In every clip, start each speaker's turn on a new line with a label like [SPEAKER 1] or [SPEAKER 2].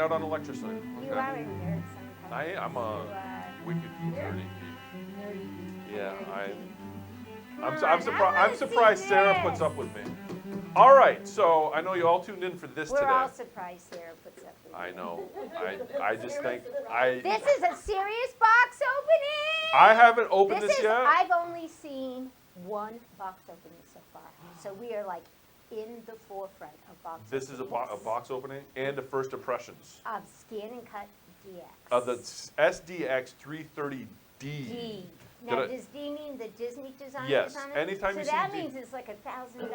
[SPEAKER 1] out on electricity.
[SPEAKER 2] You
[SPEAKER 1] Okay.
[SPEAKER 2] are a nerd sometimes.
[SPEAKER 1] I'm a wicked nerdy. Yeah, I'm surprised Sarah puts up with me. All right, so I know you all tuned in for this
[SPEAKER 2] We're
[SPEAKER 1] today.
[SPEAKER 2] all surprised Sarah puts up with
[SPEAKER 1] I
[SPEAKER 2] you.
[SPEAKER 1] know. I just think
[SPEAKER 2] This is a serious box opening.
[SPEAKER 1] I haven't opened this yet.
[SPEAKER 2] I've only seen one box opening so far, so we are like in the forefront of box.
[SPEAKER 1] This is a box opening and a first impressions
[SPEAKER 2] Of Scan and Cut DX.
[SPEAKER 1] of the SDX 330D.
[SPEAKER 2] D. Now, does D mean the Disney design
[SPEAKER 1] Yes.
[SPEAKER 2] is on it?
[SPEAKER 1] Anytime you
[SPEAKER 2] so
[SPEAKER 1] see
[SPEAKER 2] that
[SPEAKER 1] D-
[SPEAKER 2] means it's like $1,000.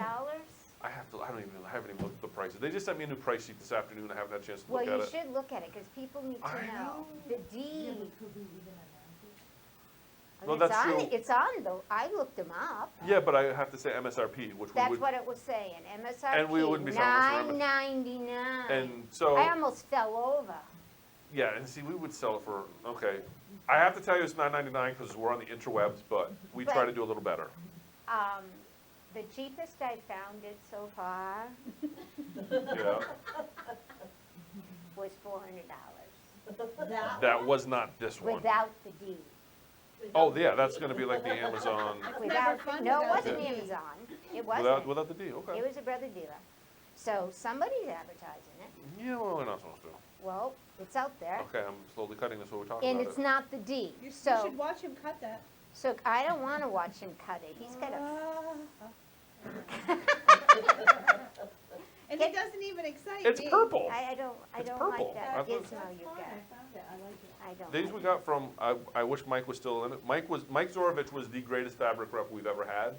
[SPEAKER 1] I haven't even looked at the prices. They just sent me a new price sheet this afternoon. I haven't had a chance to
[SPEAKER 2] Well,
[SPEAKER 1] look at
[SPEAKER 2] you
[SPEAKER 1] it.
[SPEAKER 2] should look at it because people need to
[SPEAKER 1] I
[SPEAKER 2] know. The D.
[SPEAKER 1] Well,
[SPEAKER 2] it's
[SPEAKER 1] that's
[SPEAKER 2] on,
[SPEAKER 1] true.
[SPEAKER 2] It's on the. I looked them up.
[SPEAKER 1] Yeah, but I have to say MSRP, which
[SPEAKER 2] That's
[SPEAKER 1] we would.
[SPEAKER 2] what it was saying. MSRP.
[SPEAKER 1] And we wouldn't be selling this for
[SPEAKER 2] $9.99.
[SPEAKER 1] And so.
[SPEAKER 2] I almost fell over.
[SPEAKER 1] Yeah, and see, we would sell it for, okay. I have to tell you it's $9.99 because we're on the interwebs, but we try to do a little better.
[SPEAKER 2] The cheapest I found it so far
[SPEAKER 1] Yeah.
[SPEAKER 2] was $400
[SPEAKER 1] That was not this one.
[SPEAKER 2] without the D.
[SPEAKER 1] Oh, yeah, that's gonna be like the Amazon,
[SPEAKER 2] Without, no, it wasn't
[SPEAKER 1] Yeah.
[SPEAKER 2] Amazon. It wasn't.
[SPEAKER 1] without the D, okay.
[SPEAKER 2] It was a brother dealer. So somebody's advertising it.
[SPEAKER 1] Yeah, well, we're not supposed to.
[SPEAKER 2] Well, it's out there.
[SPEAKER 1] Okay, I'm slowly cutting this while we're talking
[SPEAKER 2] And
[SPEAKER 1] about
[SPEAKER 2] it's
[SPEAKER 1] it.
[SPEAKER 2] not the D.
[SPEAKER 3] You
[SPEAKER 2] So,
[SPEAKER 3] should watch him cut that.
[SPEAKER 2] so I don't want to watch him cut it. He's got a.
[SPEAKER 3] And it doesn't even excite
[SPEAKER 1] It's
[SPEAKER 3] me.
[SPEAKER 1] purple.
[SPEAKER 2] I don't
[SPEAKER 1] It's
[SPEAKER 2] like
[SPEAKER 1] purple.
[SPEAKER 2] that
[SPEAKER 1] I thought-
[SPEAKER 2] gizmo
[SPEAKER 3] That's
[SPEAKER 2] you
[SPEAKER 3] fine,
[SPEAKER 2] got.
[SPEAKER 3] I found it, I like it.
[SPEAKER 2] I don't.
[SPEAKER 1] These
[SPEAKER 2] like
[SPEAKER 1] we
[SPEAKER 2] it.
[SPEAKER 1] got from, I wish Mike was still in it. Mike Zorovich was the greatest fabric rep we've ever had.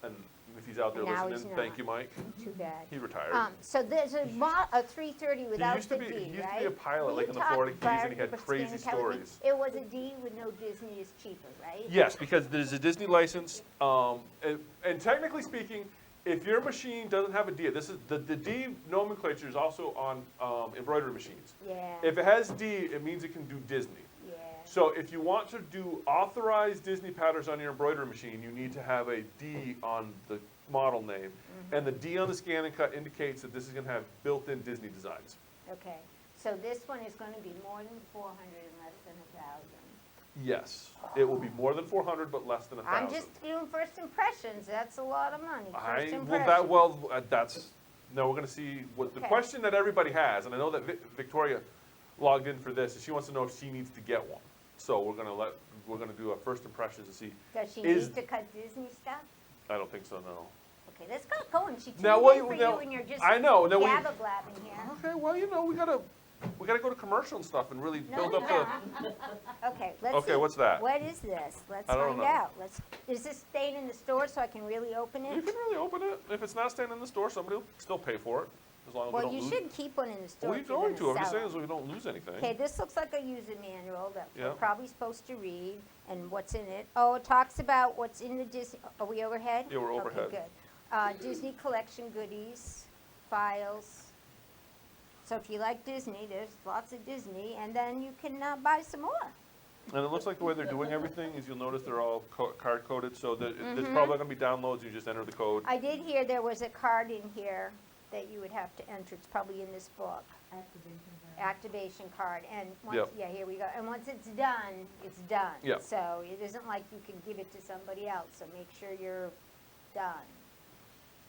[SPEAKER 1] And if he's out there
[SPEAKER 2] Now he's
[SPEAKER 1] listening, thank
[SPEAKER 2] not.
[SPEAKER 1] you, Mike.
[SPEAKER 2] Too bad.
[SPEAKER 1] He retired.
[SPEAKER 2] So there's a 330 without
[SPEAKER 1] He used to
[SPEAKER 2] the
[SPEAKER 1] be,
[SPEAKER 2] D,
[SPEAKER 1] he used to
[SPEAKER 2] right?
[SPEAKER 1] be a pilot,
[SPEAKER 2] Will
[SPEAKER 1] like
[SPEAKER 2] you
[SPEAKER 1] in the
[SPEAKER 2] talk
[SPEAKER 1] Florida Keys, and he
[SPEAKER 2] about
[SPEAKER 1] had
[SPEAKER 2] Stan
[SPEAKER 1] crazy
[SPEAKER 2] and Kelly?
[SPEAKER 1] stories.
[SPEAKER 2] It was a D with no Disney is cheaper, right?
[SPEAKER 1] Yes, because there's a Disney license, and technically speaking, if your machine doesn't have a D, this is the D nomenclature is also on embroidery machines.
[SPEAKER 2] Yeah.
[SPEAKER 1] If it has D, it means it can do Disney.
[SPEAKER 2] Yeah.
[SPEAKER 1] So if you want to do authorized Disney patterns on your embroidery machine, you need to have a D on the model name. And the D on the scan and cut indicates that this is going to have built-in Disney designs.
[SPEAKER 2] Okay. So this one is going to be more than 400 and less than 1,000.
[SPEAKER 1] Yes, it will be more than 400, but less than 1,000.
[SPEAKER 2] I'm just doing first impressions. That's a lot of money. First impressions.
[SPEAKER 1] No, we're going to see what the
[SPEAKER 2] Okay.
[SPEAKER 1] question that everybody has, and I know that Victoria logged in for this, and she wants to know if she needs to get one. So we're going to do a first impressions to see.
[SPEAKER 2] Does she
[SPEAKER 1] is-
[SPEAKER 2] need to cut Disney stuff?
[SPEAKER 1] I don't think so, no.
[SPEAKER 2] Okay, let's go. Go and she tuned
[SPEAKER 1] Now,
[SPEAKER 2] in
[SPEAKER 1] well,
[SPEAKER 2] for
[SPEAKER 1] now-
[SPEAKER 2] you and you're just
[SPEAKER 1] I know, now we-
[SPEAKER 2] gabba-blabbing here.
[SPEAKER 1] Okay, well, we gotta go to commercial and stuff and really
[SPEAKER 2] No,
[SPEAKER 1] build
[SPEAKER 2] we
[SPEAKER 1] up
[SPEAKER 2] don't. Okay, let's
[SPEAKER 1] Okay,
[SPEAKER 2] see.
[SPEAKER 1] what's that?
[SPEAKER 2] What is this? Let's
[SPEAKER 1] I don't
[SPEAKER 2] find
[SPEAKER 1] know.
[SPEAKER 2] out. Is this staying in the store so I can really open
[SPEAKER 1] You
[SPEAKER 2] it?
[SPEAKER 1] can really open it. If it's not staying in the store, somebody will still pay for it, as long as we
[SPEAKER 2] Well,
[SPEAKER 1] don't
[SPEAKER 2] you
[SPEAKER 1] lose.
[SPEAKER 2] should keep one in the store.
[SPEAKER 1] We're
[SPEAKER 2] if you're
[SPEAKER 1] going to. I'm
[SPEAKER 2] gonna
[SPEAKER 1] just
[SPEAKER 2] sell
[SPEAKER 1] saying
[SPEAKER 2] it.
[SPEAKER 1] so we don't lose anything.
[SPEAKER 2] Okay, this looks like a user manual that we're
[SPEAKER 1] Yeah.
[SPEAKER 2] probably supposed to read and what's in it. Oh, it talks about what's in the Disney. Are we overhead?
[SPEAKER 1] Yeah, we're overhead.
[SPEAKER 2] Okay, good. Disney collection goodies, files. So if you like Disney, there's lots of Disney, and then you can buy some more.
[SPEAKER 1] And it looks like the way they're doing everything is you'll notice they're all card coded, so there's
[SPEAKER 2] Mm-hmm.
[SPEAKER 1] probably going to be downloads. You just enter the code.
[SPEAKER 2] I did hear there was a card in here that you would have to enter. It's probably in this book. Activation card. And once,
[SPEAKER 1] Yep.
[SPEAKER 2] yeah, here we go. And once it's done, it's done.
[SPEAKER 1] Yep.
[SPEAKER 2] So it isn't like you can give it to somebody else. So make sure you're done.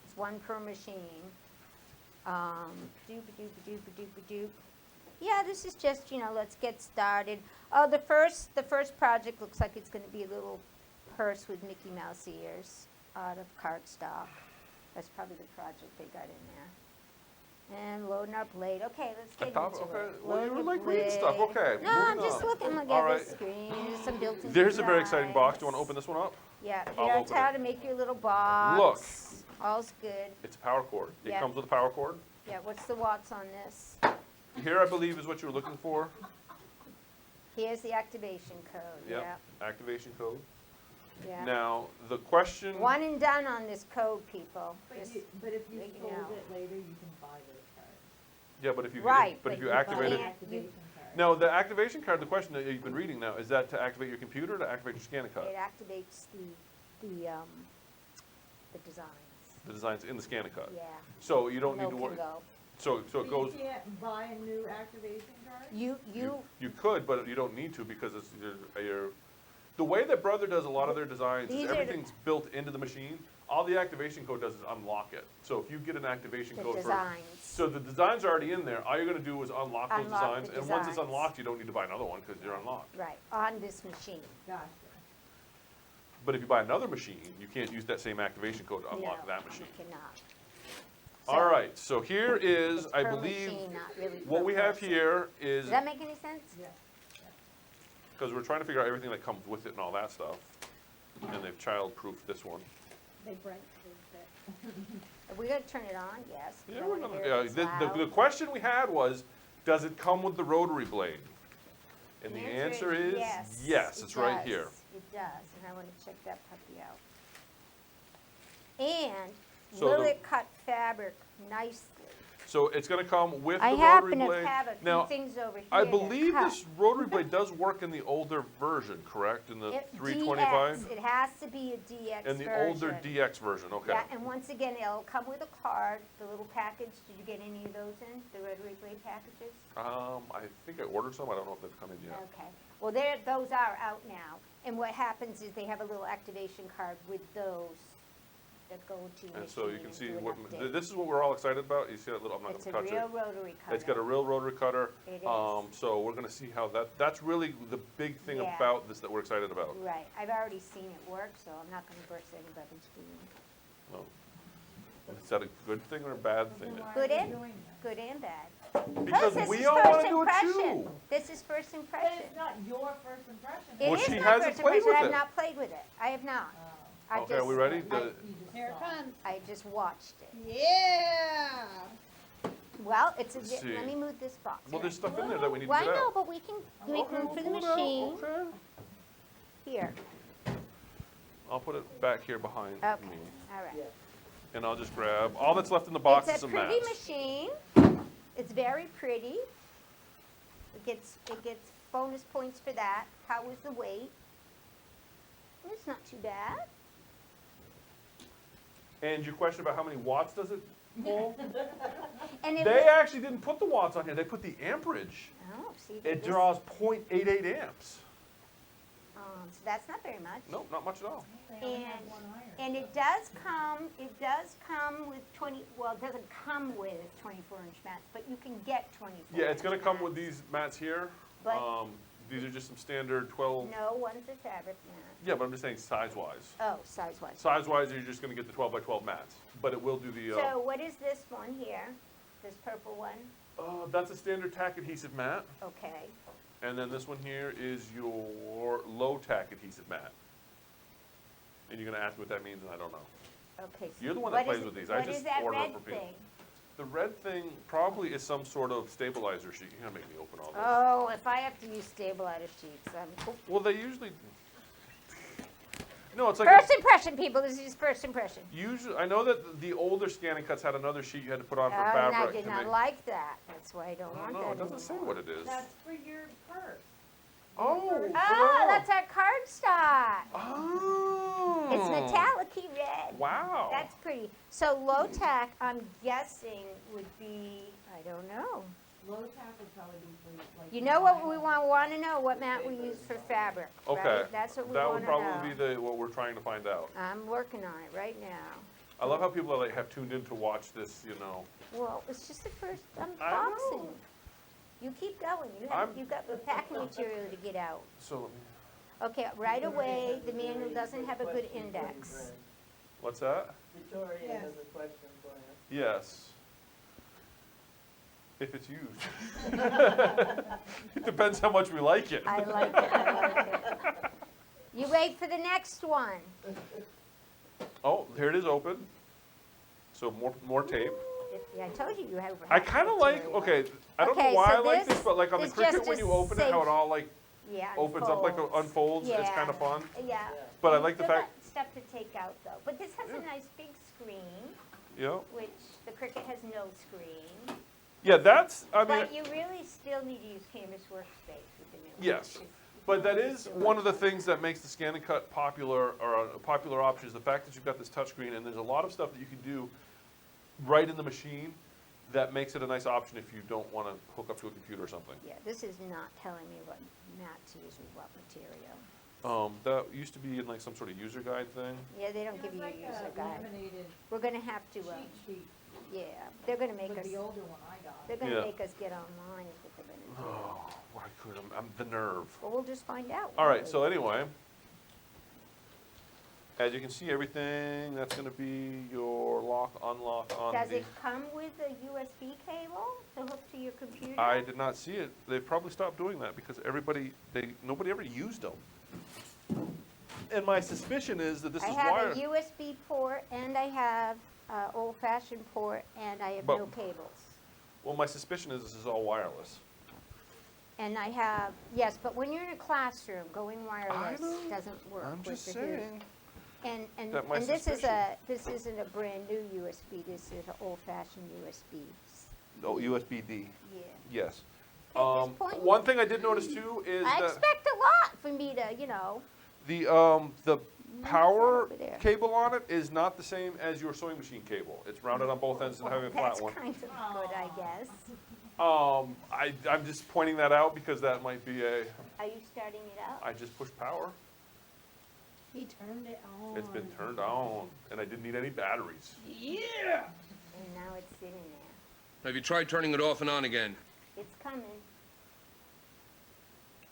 [SPEAKER 2] It's one per machine. Doop-a-doop-a-doop-a-doop-a-doop. Yeah, this is just, let's get started. Oh, the first project looks like it's going to be a little purse with Mickey Mouse ears out of cardstock. That's probably the project they got in there. And loading our blade. Okay, let's get into
[SPEAKER 1] Okay.
[SPEAKER 2] it.
[SPEAKER 1] Well, you
[SPEAKER 2] Loading
[SPEAKER 1] were
[SPEAKER 2] the
[SPEAKER 1] like reading stuff.
[SPEAKER 2] blade.
[SPEAKER 1] Okay.
[SPEAKER 2] No, I'm
[SPEAKER 1] moving
[SPEAKER 2] just
[SPEAKER 1] on.
[SPEAKER 2] looking. Look
[SPEAKER 1] All
[SPEAKER 2] at
[SPEAKER 1] right.
[SPEAKER 2] the screen. There's some built-in
[SPEAKER 1] There's a very exciting box. Do you want to
[SPEAKER 2] designs.
[SPEAKER 1] open this one up?
[SPEAKER 2] Yeah,
[SPEAKER 1] I'll
[SPEAKER 2] that's
[SPEAKER 1] open
[SPEAKER 2] how
[SPEAKER 1] it.
[SPEAKER 2] to make your little box.
[SPEAKER 1] Look.
[SPEAKER 2] All's good.
[SPEAKER 1] It's a power cord. It
[SPEAKER 2] Yeah.
[SPEAKER 1] comes with a power cord.
[SPEAKER 2] Yeah, what's the watts on this?
[SPEAKER 1] Here, I believe, is what you were looking for.
[SPEAKER 2] Here's the activation code.
[SPEAKER 1] Yep.
[SPEAKER 2] Yeah,
[SPEAKER 1] Activation code.
[SPEAKER 2] yeah.
[SPEAKER 1] Now, the question.
[SPEAKER 2] One and done on this code, people.
[SPEAKER 4] But
[SPEAKER 2] Just-
[SPEAKER 4] if you
[SPEAKER 2] let you
[SPEAKER 4] sold
[SPEAKER 2] know.
[SPEAKER 4] it later, you can buy those cards.
[SPEAKER 1] Yeah, but if you
[SPEAKER 2] Right,
[SPEAKER 1] but if
[SPEAKER 2] but
[SPEAKER 1] you
[SPEAKER 2] you
[SPEAKER 1] activate it.
[SPEAKER 2] can't-
[SPEAKER 4] Activation card.
[SPEAKER 1] No, the activation card. The question that you've been reading now is that to activate your computer or to activate your scan and cut.
[SPEAKER 2] It activates the designs.
[SPEAKER 1] The designs in the scan and cut.
[SPEAKER 2] Yeah.
[SPEAKER 1] So you don't
[SPEAKER 2] No
[SPEAKER 1] need to
[SPEAKER 2] can
[SPEAKER 1] worry.
[SPEAKER 2] go.
[SPEAKER 1] So it goes,
[SPEAKER 4] You can't buy a new activation card?
[SPEAKER 2] You,
[SPEAKER 1] you could, but you don't need to because it's, the way that Brother does a lot of their designs is
[SPEAKER 2] These are the-
[SPEAKER 1] everything's built into the machine. All the activation code does is unlock it. So if you get an activation
[SPEAKER 2] the
[SPEAKER 1] code for,
[SPEAKER 2] designs.
[SPEAKER 1] so the design's already in there, all you're gonna do is unlock those
[SPEAKER 2] Unlock
[SPEAKER 1] designs.
[SPEAKER 2] the
[SPEAKER 1] And once it's
[SPEAKER 2] designs.
[SPEAKER 1] unlocked, you don't need to buy another one because they're unlocked.
[SPEAKER 2] Right, on this machine.
[SPEAKER 4] Gotcha.
[SPEAKER 1] But if you buy another machine, you can't use that same activation code to unlock
[SPEAKER 2] No,
[SPEAKER 1] that machine.
[SPEAKER 2] you cannot.
[SPEAKER 1] All
[SPEAKER 2] So,
[SPEAKER 1] right, so here is,
[SPEAKER 2] it's
[SPEAKER 1] I
[SPEAKER 2] per
[SPEAKER 1] believe,
[SPEAKER 2] machine, not really
[SPEAKER 1] what
[SPEAKER 2] per
[SPEAKER 1] we have
[SPEAKER 2] person.
[SPEAKER 1] here is,
[SPEAKER 2] Does that make any sense?
[SPEAKER 4] Yeah.
[SPEAKER 1] because we're trying to figure out everything that comes with it and all that stuff. And they've child-proofed this one.
[SPEAKER 3] They Brent proved it.
[SPEAKER 2] Are we gonna turn it on? Yes. We
[SPEAKER 1] Yeah,
[SPEAKER 2] don't
[SPEAKER 1] we're
[SPEAKER 2] wanna
[SPEAKER 1] gonna,
[SPEAKER 2] hear
[SPEAKER 1] yeah,
[SPEAKER 2] it's
[SPEAKER 1] the
[SPEAKER 2] loud.
[SPEAKER 1] question we had was, does it come with the rotary blade? And the answer is, yes,
[SPEAKER 2] it
[SPEAKER 1] it's right
[SPEAKER 2] does.
[SPEAKER 1] here.
[SPEAKER 2] It does, and I wanna check that puppy out. And
[SPEAKER 1] So
[SPEAKER 2] will
[SPEAKER 1] the-
[SPEAKER 2] it cut fabric nicely?
[SPEAKER 1] So it's gonna come with the
[SPEAKER 2] I
[SPEAKER 1] rotary
[SPEAKER 2] happen to
[SPEAKER 1] blade.
[SPEAKER 2] have a few
[SPEAKER 1] Now,
[SPEAKER 2] things over here
[SPEAKER 1] I
[SPEAKER 2] to
[SPEAKER 1] believe
[SPEAKER 2] cut.
[SPEAKER 1] this rotary blade does work in the older version, correct? In the
[SPEAKER 2] It-
[SPEAKER 1] 325?
[SPEAKER 2] DX, it has to be a DX
[SPEAKER 1] And the
[SPEAKER 2] version.
[SPEAKER 1] older DX version, okay.
[SPEAKER 2] Yeah, and once again, it'll come with a card, the little package. Did you get any of those in, the Rotary Blade packages?
[SPEAKER 1] I think I ordered some, I don't know if they've come in yet.
[SPEAKER 2] Okay, well, those are out now, and what happens is they have a little activation card with those that go to your
[SPEAKER 1] And so you
[SPEAKER 2] machine
[SPEAKER 1] can
[SPEAKER 2] and
[SPEAKER 1] see,
[SPEAKER 2] do an
[SPEAKER 1] what
[SPEAKER 2] update.
[SPEAKER 1] this is what we're all excited about, you see that little, I'm not
[SPEAKER 2] It's a
[SPEAKER 1] gonna touch
[SPEAKER 2] real
[SPEAKER 1] it.
[SPEAKER 2] rotary cutter.
[SPEAKER 1] It's got a real rotary cutter.
[SPEAKER 2] It is.
[SPEAKER 1] So we're gonna see how that's really the big thing
[SPEAKER 2] Yeah.
[SPEAKER 1] about this that we're excited about.
[SPEAKER 2] Right, I've already seen it work, so I'm not gonna burst anybody's balloon.
[SPEAKER 1] Well, is that a good thing or a bad thing?
[SPEAKER 4] Then why
[SPEAKER 2] Good
[SPEAKER 4] are you
[SPEAKER 2] and-
[SPEAKER 4] doing that?
[SPEAKER 2] Good and bad.
[SPEAKER 1] Because
[SPEAKER 2] this
[SPEAKER 1] we
[SPEAKER 2] is
[SPEAKER 1] all
[SPEAKER 2] first
[SPEAKER 1] wanna do it
[SPEAKER 2] impression.
[SPEAKER 1] too.
[SPEAKER 2] This is first
[SPEAKER 4] But
[SPEAKER 2] impression.
[SPEAKER 4] it's not your first impression.
[SPEAKER 2] It
[SPEAKER 1] Well,
[SPEAKER 2] is
[SPEAKER 1] she
[SPEAKER 2] my
[SPEAKER 1] hasn't
[SPEAKER 2] first
[SPEAKER 1] played
[SPEAKER 2] impression.
[SPEAKER 1] with
[SPEAKER 2] I have
[SPEAKER 1] it.
[SPEAKER 2] not played with it. I have not.
[SPEAKER 4] Oh.
[SPEAKER 2] I
[SPEAKER 1] Okay, are we ready?
[SPEAKER 4] You
[SPEAKER 1] The-
[SPEAKER 4] just
[SPEAKER 3] Here it
[SPEAKER 4] saw
[SPEAKER 3] comes.
[SPEAKER 2] I just watched it.
[SPEAKER 3] Yeah.
[SPEAKER 2] Well, it's
[SPEAKER 1] Let's
[SPEAKER 2] let
[SPEAKER 1] see.
[SPEAKER 2] me move this box.
[SPEAKER 1] Well,
[SPEAKER 2] here.
[SPEAKER 1] there's stuff in there that we need to
[SPEAKER 2] Why
[SPEAKER 1] get
[SPEAKER 2] no,
[SPEAKER 1] out.
[SPEAKER 2] but we can make
[SPEAKER 1] Okay,
[SPEAKER 2] room
[SPEAKER 1] we'll
[SPEAKER 2] for the
[SPEAKER 1] pull it out,
[SPEAKER 2] machine.
[SPEAKER 1] Okay.
[SPEAKER 2] Here,
[SPEAKER 1] I'll put it back here behind
[SPEAKER 2] okay,
[SPEAKER 1] me.
[SPEAKER 2] all right.
[SPEAKER 1] And I'll just grab, all that's left in the box is
[SPEAKER 2] It's a
[SPEAKER 1] some
[SPEAKER 2] pretty
[SPEAKER 1] mats.
[SPEAKER 2] machine. It's very pretty. It gets bonus points for that. How was the weight? It's not too bad.
[SPEAKER 1] And your question about how many watts does it pull?
[SPEAKER 2] And it
[SPEAKER 1] They actually didn't put the watts on here, they put the amperage.
[SPEAKER 2] oh, see,
[SPEAKER 1] It
[SPEAKER 2] this-
[SPEAKER 1] draws 0.88 amps.
[SPEAKER 2] so that's not very much.
[SPEAKER 1] Nope, not much at all.
[SPEAKER 4] it. They only have
[SPEAKER 2] And-
[SPEAKER 4] one iron.
[SPEAKER 2] And it does come with 20, well, it doesn't come with 24-inch mats, but you can get 24-inch
[SPEAKER 1] Yeah, it's gonna come with
[SPEAKER 2] mats.
[SPEAKER 1] these mats here.
[SPEAKER 2] But-
[SPEAKER 1] These are just some standard 12,
[SPEAKER 2] No, one's a fabric mat.
[SPEAKER 1] yeah, but I'm just saying size-wise.
[SPEAKER 2] Oh, size-wise.
[SPEAKER 1] Size-wise, you're just gonna get the 12 by 12 mats, but it will do the,
[SPEAKER 2] So what is this one here? This purple one?
[SPEAKER 1] that's a standard tack adhesive mat.
[SPEAKER 2] Okay.
[SPEAKER 1] And then this one here is your low tack adhesive mat. And you're gonna ask me what that means, and I don't know.
[SPEAKER 2] Okay. so
[SPEAKER 1] You're the one that
[SPEAKER 2] what is
[SPEAKER 1] plays with
[SPEAKER 2] it-
[SPEAKER 1] these. I
[SPEAKER 2] What
[SPEAKER 1] just
[SPEAKER 2] is that
[SPEAKER 1] order
[SPEAKER 2] red
[SPEAKER 1] for people.
[SPEAKER 2] thing?
[SPEAKER 1] The red thing probably is some sort of stabilizer sheet. You're gonna make me open all this.
[SPEAKER 2] Oh, if I have to use stabilizer sheets, I'm.
[SPEAKER 1] Well, they usually, no, it's like,
[SPEAKER 2] First impression, people, this is first impression.
[SPEAKER 1] usually, I know that the older scanning cuts had another sheet you had to put on for
[SPEAKER 2] And I
[SPEAKER 1] fabric
[SPEAKER 2] did
[SPEAKER 1] to
[SPEAKER 2] not
[SPEAKER 1] make.
[SPEAKER 2] like that. That's why I don't
[SPEAKER 1] I
[SPEAKER 2] want
[SPEAKER 1] don't
[SPEAKER 2] that
[SPEAKER 1] know, it doesn't say
[SPEAKER 2] anymore.
[SPEAKER 1] what it is.
[SPEAKER 4] That's for your purse.
[SPEAKER 1] Oh,
[SPEAKER 2] Oh, that's our cardstock.
[SPEAKER 1] Oh.
[SPEAKER 2] It's metallic-y red.
[SPEAKER 1] Wow.
[SPEAKER 2] That's pretty. So low tack, I'm guessing would be, I don't know.
[SPEAKER 4] Low tack would probably be for like.
[SPEAKER 2] You know what we want to know, what mat we use for fabric, right?
[SPEAKER 1] Okay.
[SPEAKER 2] That's what we
[SPEAKER 1] That
[SPEAKER 2] want
[SPEAKER 1] would
[SPEAKER 2] to
[SPEAKER 1] probably be
[SPEAKER 2] know.
[SPEAKER 1] what we're trying to find out.
[SPEAKER 2] I'm working on it right now.
[SPEAKER 1] I love how people like have tuned in to watch this, you know.
[SPEAKER 2] Well, it's just the first
[SPEAKER 1] I
[SPEAKER 2] unboxing.
[SPEAKER 1] know.
[SPEAKER 2] You keep going.
[SPEAKER 1] I'm-
[SPEAKER 2] You've got the packing material to get out.
[SPEAKER 1] So,
[SPEAKER 2] Okay, right away, the manual doesn't have a good index.
[SPEAKER 1] what's that?
[SPEAKER 5] Victoria
[SPEAKER 3] Yes.
[SPEAKER 5] has a question for you.
[SPEAKER 1] Yes. If it's used. It depends how much we like it.
[SPEAKER 2] I like it, I like it. You wait for the next one.
[SPEAKER 1] Oh, here it is open. So more tape.
[SPEAKER 2] Yeah, I told you you have.
[SPEAKER 1] I kind of like,
[SPEAKER 2] material.
[SPEAKER 1] okay, I don't know
[SPEAKER 2] Okay,
[SPEAKER 1] why
[SPEAKER 2] so
[SPEAKER 1] I like
[SPEAKER 2] this
[SPEAKER 1] this, but like on the
[SPEAKER 2] is
[SPEAKER 1] Cricut
[SPEAKER 2] just
[SPEAKER 1] when
[SPEAKER 2] a
[SPEAKER 1] you open it, how
[SPEAKER 2] safe-
[SPEAKER 1] it all like
[SPEAKER 2] Yeah,
[SPEAKER 1] opens up like unfolds, it's
[SPEAKER 2] Yeah.
[SPEAKER 1] kind of fun.
[SPEAKER 2] Yeah.
[SPEAKER 1] But I like the
[SPEAKER 2] Still
[SPEAKER 1] fact,
[SPEAKER 2] got stuff to take out though. But this has a
[SPEAKER 1] Yeah.
[SPEAKER 2] nice big screen,
[SPEAKER 1] you know,
[SPEAKER 2] which the Cricut has no screen.
[SPEAKER 1] yeah, that's, I mean,
[SPEAKER 2] But you really still need to use Canvas Workspace with the new one.
[SPEAKER 1] Yes.
[SPEAKER 2] It's-
[SPEAKER 1] but that is one of the things that makes the Scan and Cut popular, or a popular option, is the fact that you've got this touchscreen, and there's a lot of stuff that you can do right in the machine that makes it a nice option if you don't want to hook up to a computer or something.
[SPEAKER 2] Yeah, this is not telling me what mat to use with what material.
[SPEAKER 1] That used to be in like some sort of user guide thing.
[SPEAKER 2] Yeah, they don't
[SPEAKER 4] It
[SPEAKER 2] give
[SPEAKER 4] was
[SPEAKER 2] you a
[SPEAKER 4] like
[SPEAKER 2] user
[SPEAKER 4] a
[SPEAKER 2] guide.
[SPEAKER 4] laminated
[SPEAKER 2] We're gonna have to,
[SPEAKER 4] cheat sheet,
[SPEAKER 2] yeah, they're gonna make
[SPEAKER 4] but
[SPEAKER 2] us,
[SPEAKER 4] the older one I got.
[SPEAKER 2] they're gonna
[SPEAKER 1] Yeah.
[SPEAKER 2] make us get online is what they're gonna do.
[SPEAKER 1] Oh, why could I'm the nerve.
[SPEAKER 2] Well, we'll just find out.
[SPEAKER 1] All right,
[SPEAKER 2] won't
[SPEAKER 1] so
[SPEAKER 2] we?
[SPEAKER 1] anyway, as you can see, everything, that's gonna be your lock, unlock on
[SPEAKER 2] Does
[SPEAKER 1] the.
[SPEAKER 2] it come with a USB cable to hook to your computer?
[SPEAKER 1] I did not see it. They've probably stopped doing that because nobody ever used them. And my suspicion is that this
[SPEAKER 2] I
[SPEAKER 1] is
[SPEAKER 2] have
[SPEAKER 1] wired.
[SPEAKER 2] a USB port, and I have old-fashioned port, and I have
[SPEAKER 1] But-
[SPEAKER 2] no cables.
[SPEAKER 1] Well, my suspicion is this is all wireless.
[SPEAKER 2] And I have, yes, but when you're in a classroom, going wireless
[SPEAKER 1] know.
[SPEAKER 2] doesn't work
[SPEAKER 1] I'm
[SPEAKER 2] with
[SPEAKER 1] just
[SPEAKER 2] the
[SPEAKER 1] saying.
[SPEAKER 2] And
[SPEAKER 1] that my
[SPEAKER 2] this is
[SPEAKER 1] suspicion.
[SPEAKER 2] this isn't a brand new USB, this is an old-fashioned USB.
[SPEAKER 1] Oh, USB-D,
[SPEAKER 2] Yeah.
[SPEAKER 1] yes.
[SPEAKER 2] At this point,
[SPEAKER 1] One thing I did notice too is
[SPEAKER 2] I
[SPEAKER 1] that
[SPEAKER 2] expect a lot for me to,
[SPEAKER 1] the power
[SPEAKER 2] over there.
[SPEAKER 1] cable on it is not the same as your sewing machine cable. It's rounded on both ends and having a flat one.
[SPEAKER 2] That's kind of good, I guess.
[SPEAKER 1] I'm just pointing that out because that might be
[SPEAKER 2] Are you starting it up?
[SPEAKER 1] I just pushed power.
[SPEAKER 3] He turned it on.
[SPEAKER 1] It's been turned on, and I didn't need any batteries.
[SPEAKER 2] And now it's sitting there.
[SPEAKER 5] Have you tried turning it off and on again?
[SPEAKER 2] It's coming.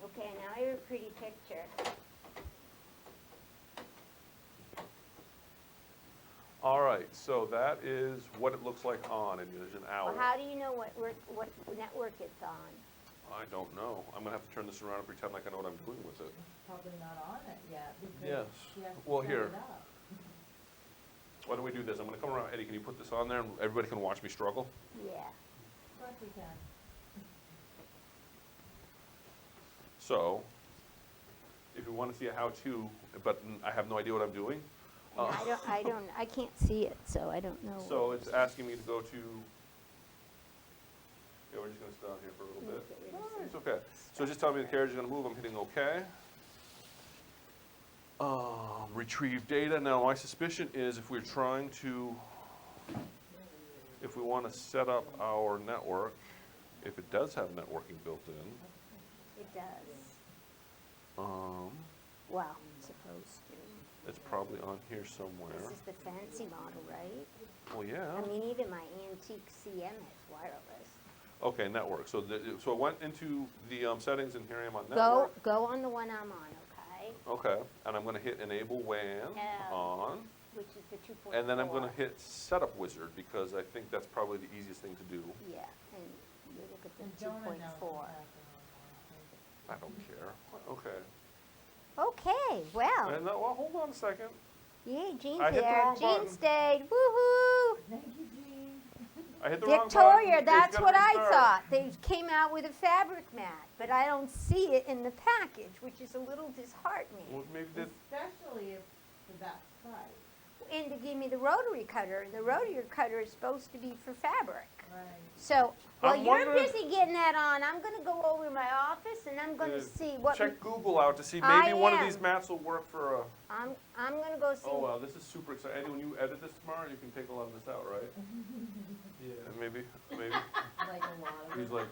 [SPEAKER 2] Okay, now I have a pretty picture.
[SPEAKER 1] All right, so that is what it looks like on, and there's an owl.
[SPEAKER 2] Well, how do you know what network it's on?
[SPEAKER 1] I don't know. I'm gonna have to turn this around and pretend like I know what I'm doing with it.
[SPEAKER 4] Probably not on it yet, because
[SPEAKER 1] Yes.
[SPEAKER 4] she has to
[SPEAKER 1] Well,
[SPEAKER 4] set
[SPEAKER 1] here.
[SPEAKER 4] it up.
[SPEAKER 1] Why don't we do this? I'm gonna come around. Eddie, can you put this on there and everybody can watch me struggle?
[SPEAKER 2] Yeah.
[SPEAKER 4] Of course we can.
[SPEAKER 1] So, if you wanna see a how-to, but I have no idea what I'm doing,
[SPEAKER 2] And I can't see it, so I don't know.
[SPEAKER 1] so it's asking me to go to, yeah, we're just gonna sit down here for a little bit.
[SPEAKER 2] Get rid of
[SPEAKER 1] No,
[SPEAKER 2] some
[SPEAKER 1] it's okay. So just tell me the carriage is gonna move, I'm hitting okay. Retrieve data. Now, my suspicion is if we're trying to, if we wanna set up our network, if it does have networking built in,
[SPEAKER 2] It does. Well, it's supposed to.
[SPEAKER 1] it's probably on here somewhere.
[SPEAKER 2] This is the fancy model, right?
[SPEAKER 1] Well, yeah.
[SPEAKER 2] I mean, even my antique CM is wireless.
[SPEAKER 1] Okay, network. So, so I went into the settings, and here I am on network.
[SPEAKER 2] Go on the one I'm on, okay?
[SPEAKER 1] Okay, and I'm gonna hit enable WAN on,
[SPEAKER 2] Which is the 2.4.
[SPEAKER 1] and then I'm gonna hit setup wizard because I think that's probably the easiest thing to do.
[SPEAKER 2] Yeah, and you look at
[SPEAKER 4] And
[SPEAKER 2] the
[SPEAKER 4] Jonah knows
[SPEAKER 2] 2.4.
[SPEAKER 4] exactly
[SPEAKER 1] I don't care. Okay.
[SPEAKER 2] Okay, well,
[SPEAKER 1] And well, hold on a second.
[SPEAKER 2] yeah, Jean's
[SPEAKER 1] I hit the
[SPEAKER 2] there.
[SPEAKER 1] wrong
[SPEAKER 2] Jean
[SPEAKER 1] button.
[SPEAKER 2] stayed, woohoo!
[SPEAKER 4] Thank you, Jean.
[SPEAKER 1] I hit the wrong button.
[SPEAKER 2] Victoria,
[SPEAKER 1] It's
[SPEAKER 2] that's
[SPEAKER 1] gotta
[SPEAKER 2] what I
[SPEAKER 1] restart.
[SPEAKER 2] thought. They came out with a fabric mat, but I don't see it in the package, which is a little disheartening.
[SPEAKER 1] Well, maybe that.
[SPEAKER 4] Especially if for that price.
[SPEAKER 2] And to give me the rotary cutter, and the rotary cutter is supposed to be for fabric.
[SPEAKER 4] Right.
[SPEAKER 2] So, while
[SPEAKER 1] I'm
[SPEAKER 2] you're
[SPEAKER 1] wondering-
[SPEAKER 2] busy getting that on, I'm gonna go over to my office and I'm gonna see what,
[SPEAKER 1] Check Google out to see
[SPEAKER 2] I
[SPEAKER 1] maybe one of
[SPEAKER 2] am.
[SPEAKER 1] these mats will work for a.
[SPEAKER 2] I'm gonna go see.
[SPEAKER 1] Oh wow, this is super exciting. Eddie, when you edit this tomorrow, you can take a lot of this out, right? Yeah. Maybe.
[SPEAKER 4] Like a lot of
[SPEAKER 1] He's
[SPEAKER 4] it.
[SPEAKER 1] like,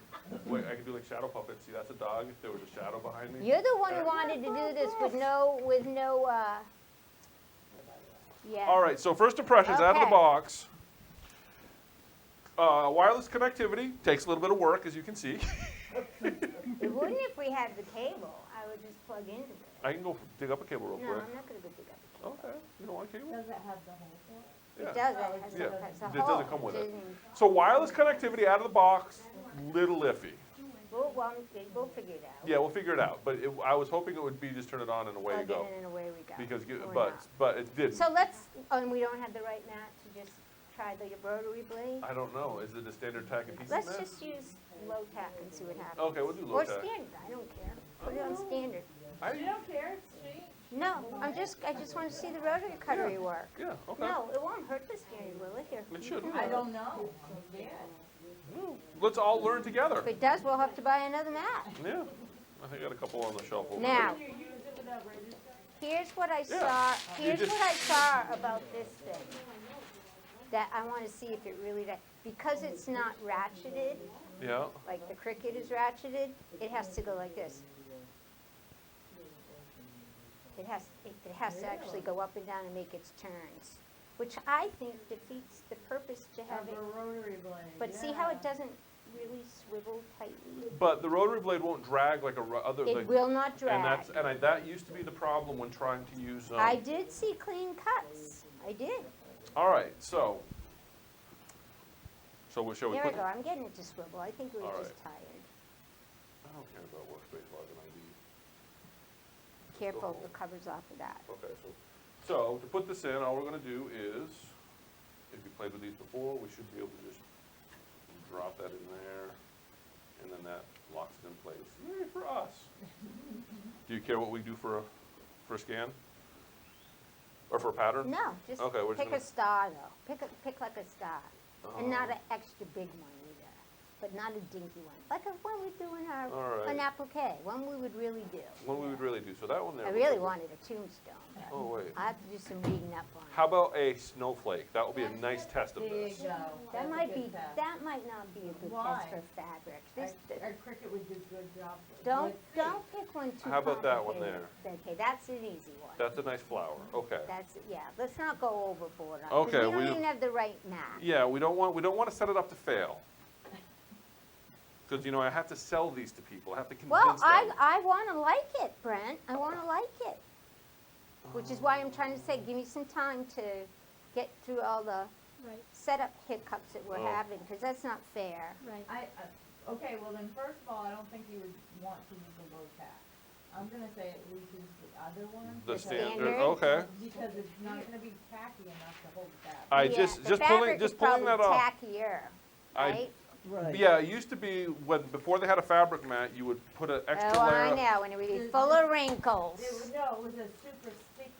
[SPEAKER 1] wait, I can do like shadow puppets. See, that's a dog. If there was a shadow behind me.
[SPEAKER 2] You're the one who wanted to do this with no, yeah.
[SPEAKER 1] All right. So first impressions out of the
[SPEAKER 2] Okay.
[SPEAKER 1] box. Wireless connectivity takes a little bit of work, as you can see.
[SPEAKER 2] It wouldn't if we had the cable. I would just plug into it.
[SPEAKER 1] I can go dig up a cable real
[SPEAKER 2] No,
[SPEAKER 1] quick.
[SPEAKER 2] I'm not gonna go dig up the cable.
[SPEAKER 1] Okay. You don't want a cable?
[SPEAKER 4] Does it have the hole for it?
[SPEAKER 1] Yeah.
[SPEAKER 2] It does, it has
[SPEAKER 1] Yeah.
[SPEAKER 2] a, has a
[SPEAKER 1] It doesn't
[SPEAKER 2] hole.
[SPEAKER 1] come with it.
[SPEAKER 2] Doesn't-
[SPEAKER 1] So wireless connectivity out of the box, little iffy.
[SPEAKER 2] We'll figure it out.
[SPEAKER 1] Yeah, we'll figure it out. But I was hoping it would be just turn it on and away you
[SPEAKER 2] Plug
[SPEAKER 1] go.
[SPEAKER 2] in and away we go.
[SPEAKER 1] Because,
[SPEAKER 2] Or
[SPEAKER 1] but
[SPEAKER 2] not.
[SPEAKER 1] it didn't.
[SPEAKER 2] So let's, and we don't have the right mat to just try the rotary blade?
[SPEAKER 1] I don't know. Is it a standard tack adhesive
[SPEAKER 2] Let's
[SPEAKER 1] mat?
[SPEAKER 2] just use low tack and see what happens.
[SPEAKER 1] Okay, we'll do low
[SPEAKER 2] Or
[SPEAKER 1] tack.
[SPEAKER 2] standard, I don't care. Put it on standard.
[SPEAKER 4] You don't care, it's cheap.
[SPEAKER 2] No, I just want to see the rotary cuttery work.
[SPEAKER 1] Yeah, okay.
[SPEAKER 2] No, it won't hurt the steering, will it? Here.
[SPEAKER 1] It shouldn't.
[SPEAKER 4] I don't know. I'm scared.
[SPEAKER 1] Let's all learn together.
[SPEAKER 2] If it does, we'll have to buy another mat.
[SPEAKER 1] Yeah. I think I got a couple on the shelf over
[SPEAKER 2] Now,
[SPEAKER 4] Can you use it without register?
[SPEAKER 2] here's what I
[SPEAKER 1] Yeah.
[SPEAKER 2] saw,
[SPEAKER 1] You
[SPEAKER 2] here's
[SPEAKER 1] just-
[SPEAKER 2] what I saw about this thing. That I want to see if it really, because it's not ratcheted,
[SPEAKER 1] Yeah,
[SPEAKER 2] like the Cricut is ratcheted, it has to go like this. It has to actually go up and down and make its turns, which I think defeats the purpose to have
[SPEAKER 4] Of
[SPEAKER 2] it.
[SPEAKER 4] a rotary blade.
[SPEAKER 2] But see how it
[SPEAKER 4] yeah.
[SPEAKER 2] doesn't really swivel tightly?
[SPEAKER 1] but the rotary blade won't drag like other,
[SPEAKER 2] It
[SPEAKER 1] like,
[SPEAKER 2] will not
[SPEAKER 1] and
[SPEAKER 2] drag.
[SPEAKER 1] that used to be the problem when trying to use,
[SPEAKER 2] I did see clean cuts. I did.
[SPEAKER 1] all right, so shall we
[SPEAKER 2] There
[SPEAKER 1] put?
[SPEAKER 2] we go. I'm getting it to swivel. I think we were
[SPEAKER 1] All
[SPEAKER 2] just
[SPEAKER 1] right.
[SPEAKER 2] tired.
[SPEAKER 1] I don't care about workspace login ID.
[SPEAKER 2] Careful,
[SPEAKER 1] Oh.
[SPEAKER 2] the cover's off of that.
[SPEAKER 1] Okay, so to put this in, all we're gonna do is, if you played with these before, we should be able to just drop that in there, and then that locks it in place. Yay for us. Do you care what we do for a scan? Or for a pattern?
[SPEAKER 2] No, just
[SPEAKER 1] Okay, we're just
[SPEAKER 2] pick
[SPEAKER 1] gonna-
[SPEAKER 2] a star though. Pick like a star. And not
[SPEAKER 1] Oh.
[SPEAKER 2] an extra big one either, but not a dinky one. Like a one we do in our,
[SPEAKER 1] All right.
[SPEAKER 2] an applique, one we would really do.
[SPEAKER 1] What we would really do, so that one there.
[SPEAKER 2] I
[SPEAKER 1] looks
[SPEAKER 2] really
[SPEAKER 1] like-
[SPEAKER 2] wanted a tombstone.
[SPEAKER 1] Oh, wait.
[SPEAKER 2] I have to do some reading up on it.
[SPEAKER 1] How about a snowflake? That will be a nice test of
[SPEAKER 4] There you
[SPEAKER 1] this.
[SPEAKER 4] go.
[SPEAKER 2] That
[SPEAKER 4] That's a
[SPEAKER 2] might
[SPEAKER 4] good
[SPEAKER 2] be,
[SPEAKER 4] test.
[SPEAKER 2] that might not be a good
[SPEAKER 4] Why?
[SPEAKER 2] test for fabric.
[SPEAKER 4] Our Cricut would do a good job.
[SPEAKER 2] Don't,
[SPEAKER 4] Let's see.
[SPEAKER 2] don't pick one too
[SPEAKER 1] How about that one
[SPEAKER 2] complicated. Okay, that's an easy one.
[SPEAKER 1] That's a nice flower, okay.
[SPEAKER 2] That's, yeah, let's not go overboard on it. 'cause
[SPEAKER 1] Okay,
[SPEAKER 2] we
[SPEAKER 1] we-
[SPEAKER 2] don't even have the right mat.
[SPEAKER 1] Yeah, we don't want to set it up to fail. Because, I have to sell these to people, I have to
[SPEAKER 2] Well,
[SPEAKER 1] convince them.
[SPEAKER 2] I wanna like it, Brent, I wanna like it. Which is why I'm trying to say, give me some time to get through all the
[SPEAKER 3] Right,
[SPEAKER 2] setup hiccups that we're
[SPEAKER 1] Oh.
[SPEAKER 2] having, because that's not fair.
[SPEAKER 3] right.
[SPEAKER 4] Okay, well then, first of all, I don't think you would want to use the low tack. I'm gonna say at least use the other one.
[SPEAKER 1] The
[SPEAKER 2] The
[SPEAKER 1] standard,
[SPEAKER 2] standard?
[SPEAKER 1] okay.
[SPEAKER 4] Because it's not gonna be tacky enough to hold it back.
[SPEAKER 1] I
[SPEAKER 2] Yeah,
[SPEAKER 1] just
[SPEAKER 2] the
[SPEAKER 1] pulling
[SPEAKER 2] fabric is
[SPEAKER 1] that off.
[SPEAKER 2] probably tackier,
[SPEAKER 1] I-
[SPEAKER 2] right?
[SPEAKER 6] Right.
[SPEAKER 1] Yeah, it used to be before they had a fabric mat, you would put an extra
[SPEAKER 2] Oh,
[SPEAKER 1] layer.
[SPEAKER 2] I know, and it would be full of wrinkles.
[SPEAKER 4] No, it was a super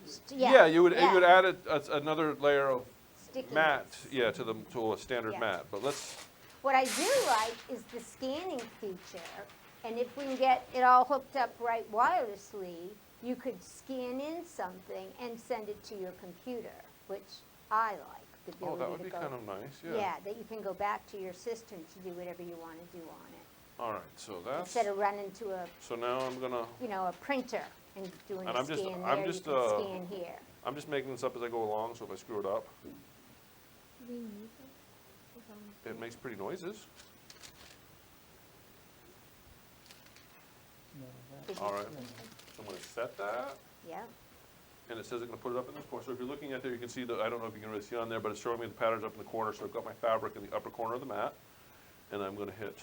[SPEAKER 4] sticky.
[SPEAKER 1] Yeah, you would
[SPEAKER 2] yeah,
[SPEAKER 1] add another layer of
[SPEAKER 2] stickiness.
[SPEAKER 1] mat, yeah, to a standard
[SPEAKER 2] Yeah.
[SPEAKER 1] mat. But let's,
[SPEAKER 2] What I do like is the scanning feature, and if we can get it all hooked up right wirelessly, you could scan in something and send it to your computer, which I like, the
[SPEAKER 1] oh, that
[SPEAKER 2] ability
[SPEAKER 1] would
[SPEAKER 2] to
[SPEAKER 1] be
[SPEAKER 2] go.
[SPEAKER 1] kind of nice, yeah.
[SPEAKER 2] Yeah, that you can go back to your system to do whatever you want to do on it,
[SPEAKER 1] All right, so that's,
[SPEAKER 2] instead of running to a,
[SPEAKER 1] so now I'm gonna,
[SPEAKER 2] a printer and doing
[SPEAKER 1] And
[SPEAKER 2] a
[SPEAKER 1] I'm just-
[SPEAKER 2] scan
[SPEAKER 1] I'm
[SPEAKER 2] there, you
[SPEAKER 1] just,
[SPEAKER 2] can scan here.
[SPEAKER 1] I'm just making this up as I go along, so if I screw it up,
[SPEAKER 3] Do we need this? Is on-
[SPEAKER 1] it makes pretty noises.
[SPEAKER 2] Did you-
[SPEAKER 1] All right, so I'm gonna set that.
[SPEAKER 2] Yeah,
[SPEAKER 1] And it says I'm gonna put it up in this corner, so if you're looking at there, you can see I don't know if you can really see on there, but it's showing me the patterns up in the corner, so I've got my fabric in the upper corner of the mat, and I'm gonna hit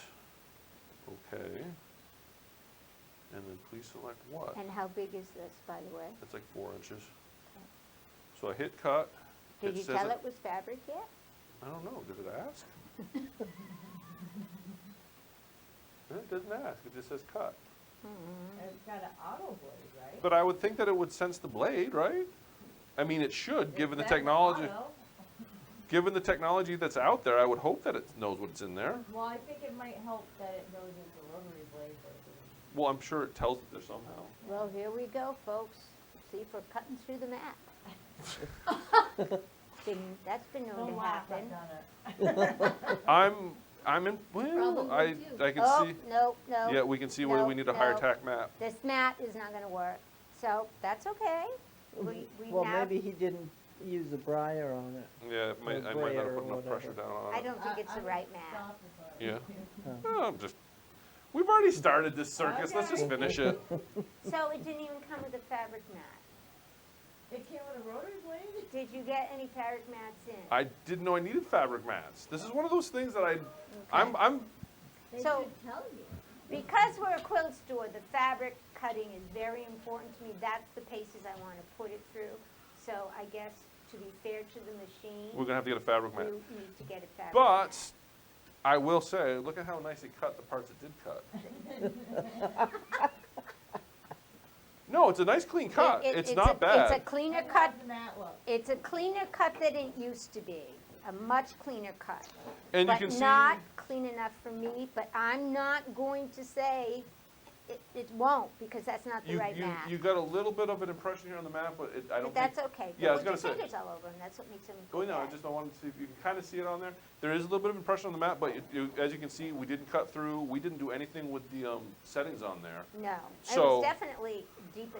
[SPEAKER 1] okay. And then please select what?
[SPEAKER 2] and how big is this, by the way?
[SPEAKER 1] It's like 4 inches. So I hit cut,
[SPEAKER 2] Did
[SPEAKER 1] It
[SPEAKER 2] you
[SPEAKER 1] says
[SPEAKER 2] tell
[SPEAKER 1] it-
[SPEAKER 2] it was fabric yet?
[SPEAKER 1] I don't know, did it ask? It doesn't ask, it just says cut.
[SPEAKER 2] Mhm.
[SPEAKER 4] It's got an auto blade, right?
[SPEAKER 1] But I would think that it would sense the blade, right? I mean, it should, given the
[SPEAKER 4] It says
[SPEAKER 1] technology.
[SPEAKER 4] auto.
[SPEAKER 1] Given the technology that's out there, I would hope that it knows what's in there.
[SPEAKER 4] Well, I think it might help that it knows it's a rotary blade versus.
[SPEAKER 1] Well, I'm sure it tells it there somehow.
[SPEAKER 2] Well, here we go, folks. See if we're cutting through the mat. That's been known
[SPEAKER 4] Don't
[SPEAKER 2] to
[SPEAKER 4] laugh,
[SPEAKER 2] happen.
[SPEAKER 4] I've done it.
[SPEAKER 1] I'm in, well,
[SPEAKER 3] Probably do.
[SPEAKER 1] I can
[SPEAKER 2] Oh,
[SPEAKER 1] see,
[SPEAKER 2] no, no.
[SPEAKER 1] yeah, we can see whether we
[SPEAKER 2] no,
[SPEAKER 1] need a higher
[SPEAKER 2] no.
[SPEAKER 1] tack mat.
[SPEAKER 2] This mat is not gonna work, so that's okay. We
[SPEAKER 6] Well,
[SPEAKER 2] now,
[SPEAKER 6] maybe he didn't use a briar on it.
[SPEAKER 1] Yeah, I might not have put enough pressure down on
[SPEAKER 2] I
[SPEAKER 1] it.
[SPEAKER 2] don't think it's the
[SPEAKER 4] I
[SPEAKER 2] right
[SPEAKER 4] would
[SPEAKER 2] mat.
[SPEAKER 4] stop if I
[SPEAKER 1] Yeah.
[SPEAKER 4] were you.
[SPEAKER 1] Oh, we've already started this circus, let's just
[SPEAKER 4] Okay.
[SPEAKER 1] finish it.
[SPEAKER 2] So it didn't even come with a fabric mat.
[SPEAKER 4] It came with a rotary blade?
[SPEAKER 2] Did you get any fabric mats in?
[SPEAKER 1] I didn't know I needed fabric mats. This is one of those things that
[SPEAKER 2] Okay.
[SPEAKER 1] I'm,
[SPEAKER 3] They
[SPEAKER 2] So-
[SPEAKER 3] should tell you.
[SPEAKER 2] Because we're a quilt store, the fabric cutting is very important to me. That's the paces I want to put it through. So I guess to be fair to the machine,
[SPEAKER 1] we're gonna have to get a fabric mat.
[SPEAKER 2] you need to get a fabric mat.
[SPEAKER 1] But, I will say, look at how nice it cut the parts it did cut. No, it's a nice clean cut, it's not
[SPEAKER 2] It's a
[SPEAKER 1] bad.
[SPEAKER 2] cleaner
[SPEAKER 4] And
[SPEAKER 2] cut,
[SPEAKER 4] how's the mat look?
[SPEAKER 2] it's a cleaner cut than it used to be, a much cleaner cut.
[SPEAKER 1] And you
[SPEAKER 2] But
[SPEAKER 1] can see,
[SPEAKER 2] not clean enough for me, but I'm not going to say it won't, because that's not the
[SPEAKER 1] You,
[SPEAKER 2] right
[SPEAKER 1] you,
[SPEAKER 2] map.
[SPEAKER 1] you got a little bit of an impression here on the map, but I don't
[SPEAKER 2] But
[SPEAKER 1] think.
[SPEAKER 2] that's okay.
[SPEAKER 1] Yeah, I was
[SPEAKER 2] Put
[SPEAKER 1] gonna
[SPEAKER 2] your
[SPEAKER 1] say.
[SPEAKER 2] fingers all over them, that's what makes them
[SPEAKER 1] Oh,
[SPEAKER 2] go
[SPEAKER 1] no, I
[SPEAKER 2] bad.
[SPEAKER 1] just don't want to see, you can kind of see it on there. There is a little bit of impression on the map, but as you can see, we didn't cut through, we didn't do anything with the, settings on there.
[SPEAKER 2] No, it
[SPEAKER 1] So-
[SPEAKER 2] was definitely a deep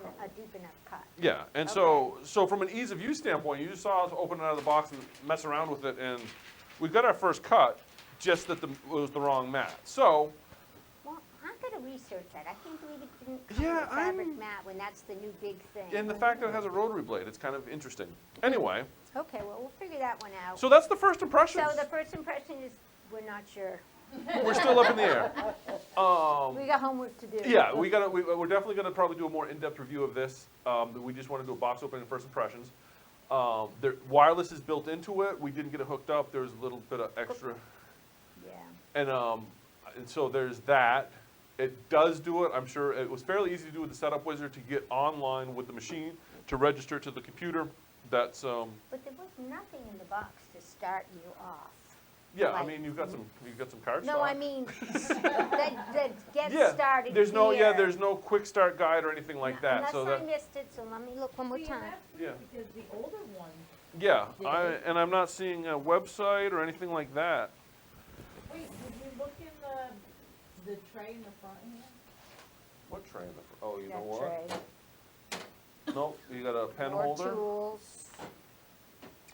[SPEAKER 2] enough cut.
[SPEAKER 1] Yeah, and so from an ease of use standpoint, you just saw us open it out of the box and mess around with it, and we got our first cut, just that it was the wrong mat. So,
[SPEAKER 2] Well, I'm gonna research that, I can't believe it didn't
[SPEAKER 1] Yeah,
[SPEAKER 2] come with a fabric
[SPEAKER 1] I'm-
[SPEAKER 2] mat when that's the new big thing.
[SPEAKER 1] and the fact that it has a rotary blade, it's kind of interesting. Anyway,
[SPEAKER 2] Okay, well, we'll figure that one out.
[SPEAKER 1] so that's the first impression.
[SPEAKER 2] So the first impression is, we're not sure.
[SPEAKER 1] We're still up in the air.
[SPEAKER 2] We got homework to do.
[SPEAKER 1] Yeah, we're definitely gonna probably do a more in-depth review of this. We just wanna do a box opening and first impressions. Wireless is built into it. We didn't get it hooked up. There was a little bit of extra.
[SPEAKER 2] Yeah.
[SPEAKER 1] And so there's that. It does do it. I'm sure it was fairly easy to do with the setup wizard to get online with the machine, to register to the computer. That's,
[SPEAKER 2] But there was nothing in the box to start you off.
[SPEAKER 1] yeah, I
[SPEAKER 2] Like-
[SPEAKER 1] mean, you've got some card
[SPEAKER 2] No,
[SPEAKER 1] stock.
[SPEAKER 2] I mean, that gets
[SPEAKER 1] Yeah,
[SPEAKER 2] started
[SPEAKER 1] there's no,
[SPEAKER 2] here.
[SPEAKER 1] there's no quick start guide or anything like that,
[SPEAKER 2] Unless
[SPEAKER 1] so
[SPEAKER 2] I
[SPEAKER 1] that,
[SPEAKER 2] missed it, so let me look one more
[SPEAKER 4] See, and
[SPEAKER 2] time.
[SPEAKER 4] that's
[SPEAKER 1] Yeah.
[SPEAKER 4] weird because the older one,
[SPEAKER 1] yeah,
[SPEAKER 4] Yeah.
[SPEAKER 1] and I'm not seeing a website or anything like that.
[SPEAKER 4] wait, did you look in the tray in the front here?
[SPEAKER 1] What tray in the, oh, you know
[SPEAKER 2] That
[SPEAKER 1] what?
[SPEAKER 2] tray.
[SPEAKER 1] Nope, you got a pen
[SPEAKER 2] More
[SPEAKER 1] holder,
[SPEAKER 2] tools,